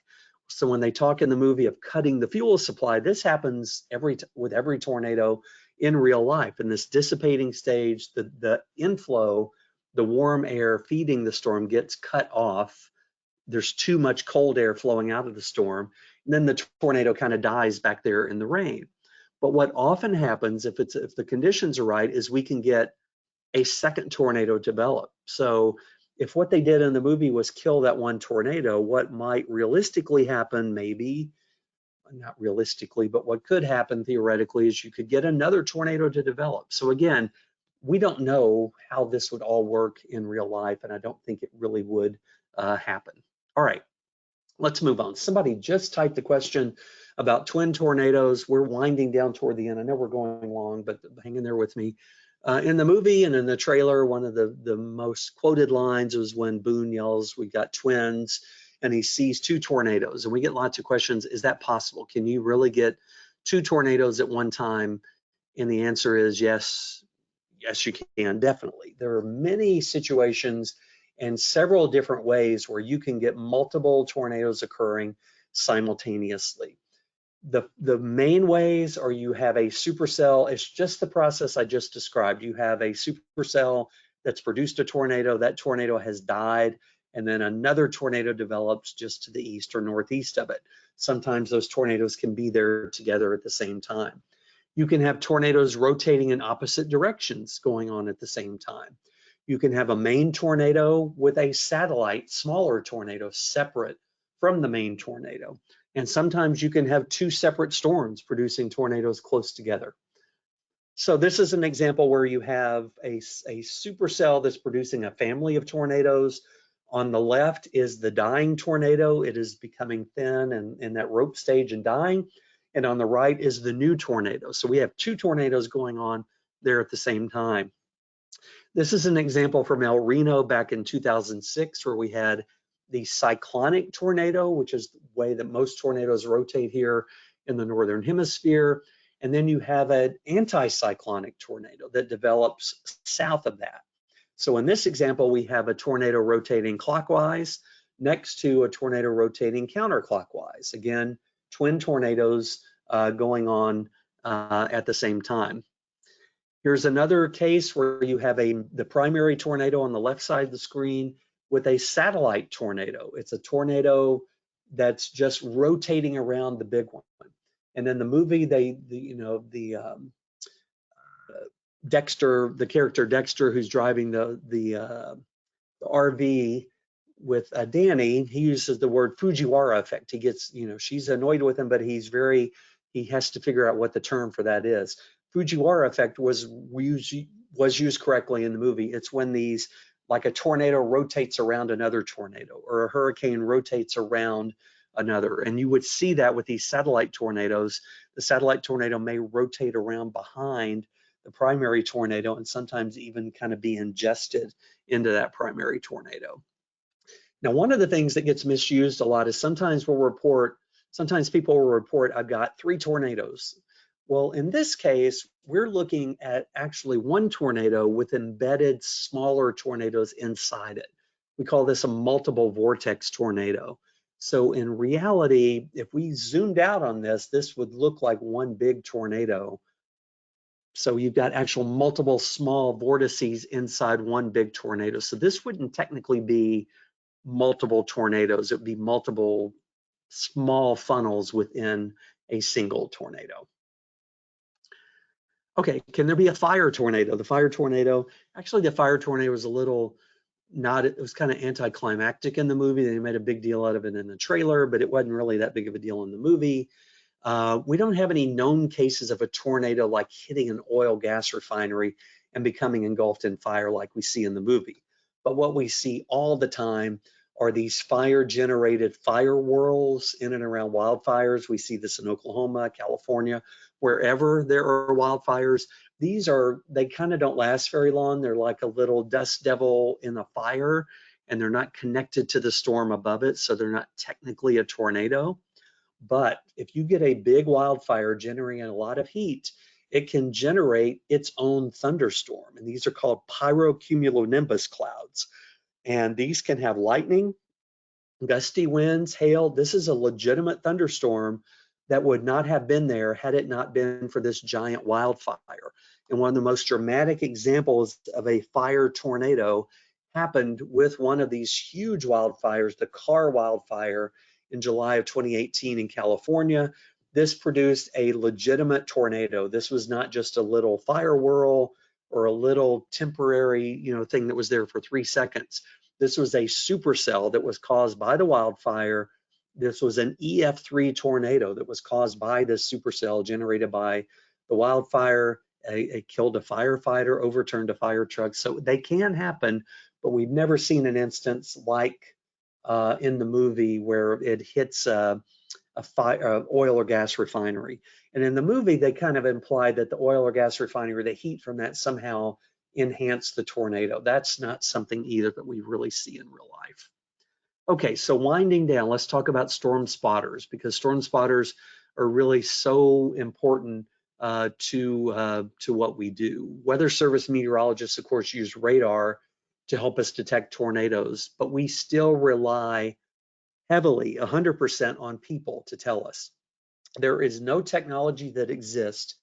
So when they talk in the movie of cutting the fuel supply, this happens with every tornado in real life. In this dissipating stage, the inflow, the warm air feeding the storm gets cut off. There's too much cold air flowing out of the storm, and then the tornado kind of dies back there in the rain. But what often happens if the conditions are right is we can get a second tornado develop. So if what they did in the movie was kill that one tornado, what might realistically happen, maybe not realistically, but what could happen theoretically is you could get another tornado to develop. So again, we don't know how this would all work in real life, and I don't think it really would happen. All right, let's move on. Somebody just typed the question about twin tornadoes. We're winding down toward the end. I know we're going long, but hang in there with me. In the movie and in the trailer, one of the most quoted lines was when Boone yells, "We got twins," and he sees two tornadoes. And we get lots of questions, is that possible? Can you really get two tornadoes at one time? And the answer is yes, yes, you can, definitely. There are many situations and several different ways where you can get multiple tornadoes occurring simultaneously. The main ways are you have a supercell. It's just the process I just described. You have a supercell that's produced a tornado. That tornado has died, and then another tornado develops just to the east or northeast of it. Sometimes those tornadoes can be there together at the same time. You can have tornadoes rotating in opposite directions going on at the same time. You can have a main tornado with a satellite, smaller tornado separate from the main tornado. And sometimes you can have two separate storms producing tornadoes close together. So this is an example where you have a supercell that's producing a family of tornadoes. On the left is the dying tornado. It is becoming thin and in that rope stage and dying. And on the right is the new tornado. So we have two tornadoes going on there at the same time. This is an example from El Reno back in 2006, where we had the cyclonic tornado, which is the way that most tornadoes rotate here in the Northern Hemisphere. And then you have an anticyclonic tornado that develops south of that. So in this example, we have a tornado rotating clockwise next to a tornado rotating counterclockwise. Again, twin tornadoes going on at the same time. Here's another case where you have the primary tornado on the left side of the screen with a satellite tornado. It's a tornado that's just rotating around the big one. And in the movie, Dexter, the character Dexter, who's driving the RV with Danny, he uses the word Fujiwara effect. He gets, she's annoyed with him, but he has to figure out what the term for that is. Fujiwara effect was used correctly in the movie. It's when like a tornado rotates around another tornado, or a hurricane rotates around another. And you would see that with these satellite tornadoes. The satellite tornado may rotate around behind the primary tornado and sometimes even kind of be ingested into that primary tornado. Now, one of the things that gets misused a lot is sometimes people will report, I've got 3 tornadoes. Well, in this case, we're looking at actually one tornado with embedded smaller tornadoes inside it. We call this a multiple vortex tornado. So in reality, if we zoomed out on this, this would look like one big tornado. So you've got actual multiple small vortices inside one big tornado. So this wouldn't technically be multiple tornadoes. It would be multiple small funnels within a single tornado. Okay, can there be a fire tornado? The fire tornado, actually the fire tornado was a little not, it was kind of anticlimactic in the movie. They made a big deal out of it in the trailer, but it wasn't really that big of a deal in the movie. We don't have any known cases of a tornado like hitting an oil gas refinery and becoming engulfed in fire like we see in the movie. But what we see all the time are these fire-generated fire whirls in and around wildfires. We see this in Oklahoma, California, wherever there are wildfires. They kind of don't last very long. They're like a little dust devil in a fire, and they're not connected to the storm above it, so they're not technically a tornado. But if you get a big wildfire generating a lot of heat, it can generate its own thunderstorm. And these are called pyrocumulonimbus clouds. And these can have lightning, gusty winds, hail. This is a legitimate thunderstorm that would not have been there had it not been for this giant wildfire. And one of the most dramatic examples of a fire tornado happened with one of these huge wildfires, the Carr wildfire in July of 2018 in California. This produced a legitimate tornado. This was not just a little fire whirl or a little temporary, thing that was there for 3 seconds. This was a supercell that was caused by the wildfire. This was an EF3 tornado that was caused by this supercell generated by the wildfire. It killed a firefighter, overturned a fire truck. So they can happen, but we've never seen an instance like in the movie where it hits a oil or gas refinery. And in the movie, they kind of implied that the oil or gas refinery, the heat from that somehow enhanced the tornado. That's not something either that we really see in real life. Okay, so winding down, let's talk about storm spotters, because storm spotters are really so important to what we do. Weather Service meteorologists, of course, use radar to help us detect tornadoes, but we still rely heavily, 100% on people to tell us. There is no technology that exists,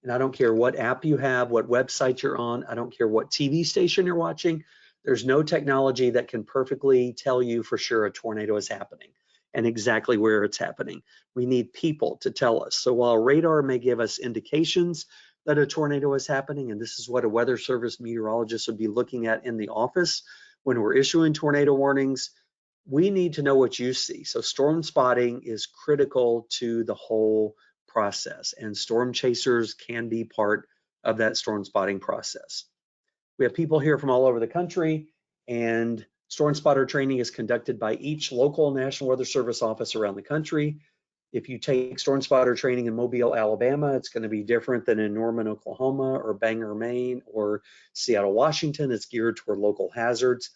and I don't care what app you have, what website you're on, I don't care what TV station you're watching, there's no technology that can perfectly tell you for sure a tornado is happening and exactly where it's happening. We need people to tell us. So while radar may give us indications that a tornado is happening, and this is what a Weather Service meteorologist would be looking at in the office when we're issuing tornado warnings, we need to know what you see. So storm spotting is critical to the whole process, and storm chasers can be part of that storm spotting process. We have people here from all over the country, and storm spotter training is conducted by each local National Weather Service office around the country. If you take storm spotter training in Mobile, Alabama, it's going to be different than in Norman, Oklahoma, or Bangor, Maine, or Seattle, Washington. It's geared toward local hazards.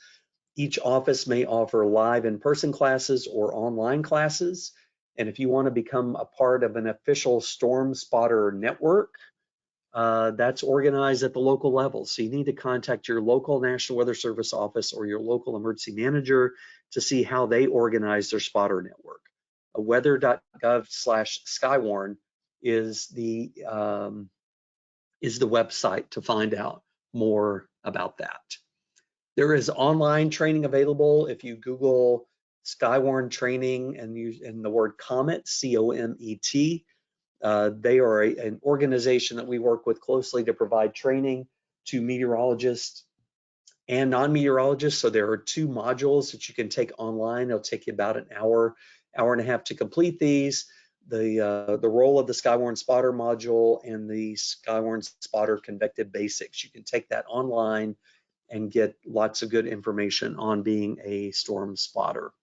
Each office may offer live in-person classes or online classes. And if you want to become a part of an official storm spotter network, that's organized at the local level. So you need to contact your local National Weather Service office or your local emergency manager to see how they organize their spotter network. weather.gov/skywarn is the website to find out more about that. There is online training available. If you Google Skywarn training and the word COMET, C-O-M-E-T, they are an organization that we work with closely to provide training to meteorologists and non-meteorologists. So there are 2 modules that you can take online. It'll take you about an hour and a half to complete these. The role of the Skywarn Spotter module and the Skywarn Spotter Convective Basics. You can take that online and get lots of good information on being a storm spotter.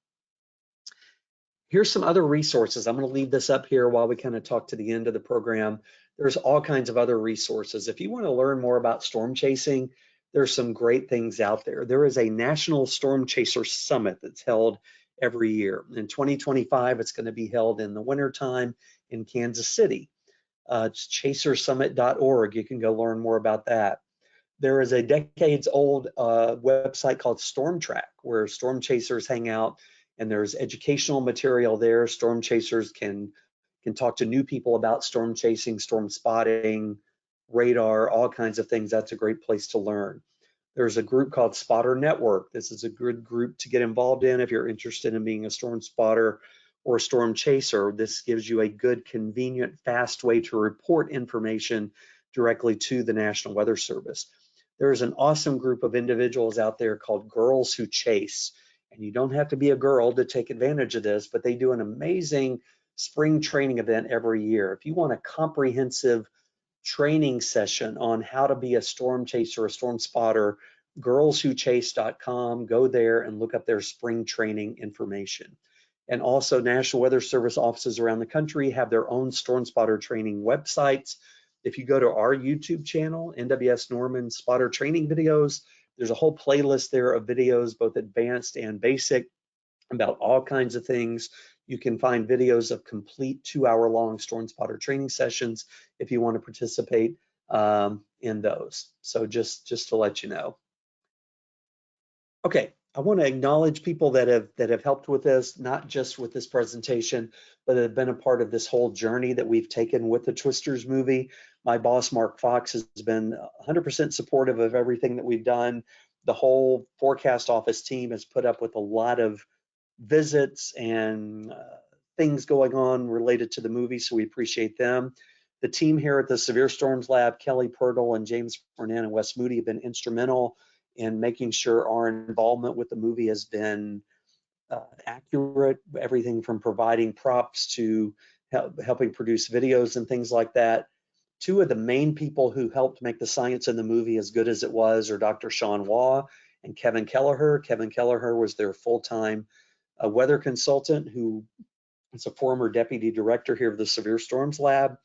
Here's some other resources. I'm going to leave this up here while we kind of talk to the end of the program. There's all kinds of other resources. If you want to learn more about storm chasing, there's some great things out there. There is a National Storm Chaser Summit that's held every year. In 2025, it's going to be held in the wintertime in Kansas City. It's chasersummit.org. You can go learn more about that. There is a decades-old website called Storm Track, where storm chasers hang out, and there's educational material there. Storm chasers can talk to new people about storm chasing, storm spotting, radar, all kinds of things. That's a great place to learn. There's a group called Spotter Network. This is a good group to get involved in if you're interested in being a storm spotter or a storm chaser. This gives you a good, convenient, fast way to report information directly to the National Weather Service. There's an awesome group of individuals out there called Girls Who Chase. And you don't have to be a girl to take advantage of this, but they do an amazing spring training event every year. If you want a comprehensive training session on how to be a storm chaser, a storm spotter, girlswhochase.com. Go there and look up their spring training information. And also, National Weather Service offices around the country have their own storm spotter training websites. If you go to our YouTube channel, NWS Norman Spotter Training Videos, there's a whole playlist there of videos, both advanced and basic, about all kinds of things. You can find videos of complete 2-hour-long storm spotter training sessions if you want to participate in those. So just to let you know. Okay, I want to acknowledge people that have helped with this, not just with this presentation, but have been a part of this whole journey that we've taken with the Twisters movie. My boss, Mark Fox, has been 100% supportive of everything that we've done. The whole forecast office team has put up with a lot of visits and things going on related to the movie, so we appreciate them. The team here at the Severe Storms Lab, Kelly Purtle and James Fernan and Wes Moody, have been instrumental in making sure our involvement with the movie has been accurate, everything from providing props to helping produce videos and things like that. Two of the main people who helped make the science in the movie as good as it was are Dr. Sean Waugh and Kevin Kelleher. Kevin Kelleher was their full-time weather consultant, who is a former deputy director here of the Severe Storms Lab.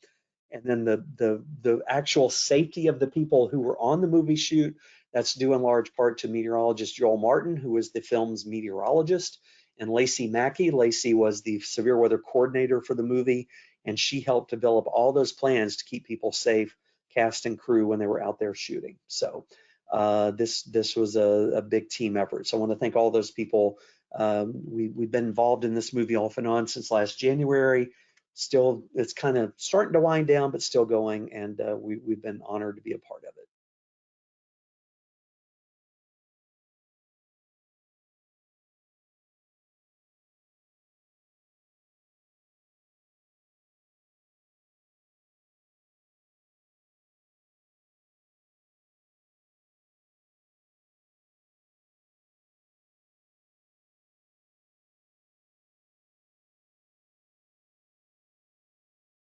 And then the actual safety of the people who were on the movie shoot, that's due in large part to meteorologist Joel Martin, who was the film's meteorologist, and Lacey Mackey. Lacey was the severe weather coordinator for the movie, and she helped develop all those plans to keep people safe, cast and crew, when they were out there shooting. So this was a big team effort. So I want to thank all those people. We've been involved in this movie off and on since last January. Still, it's kind of starting to wind down, but still going, and we've been honored to be a part of it.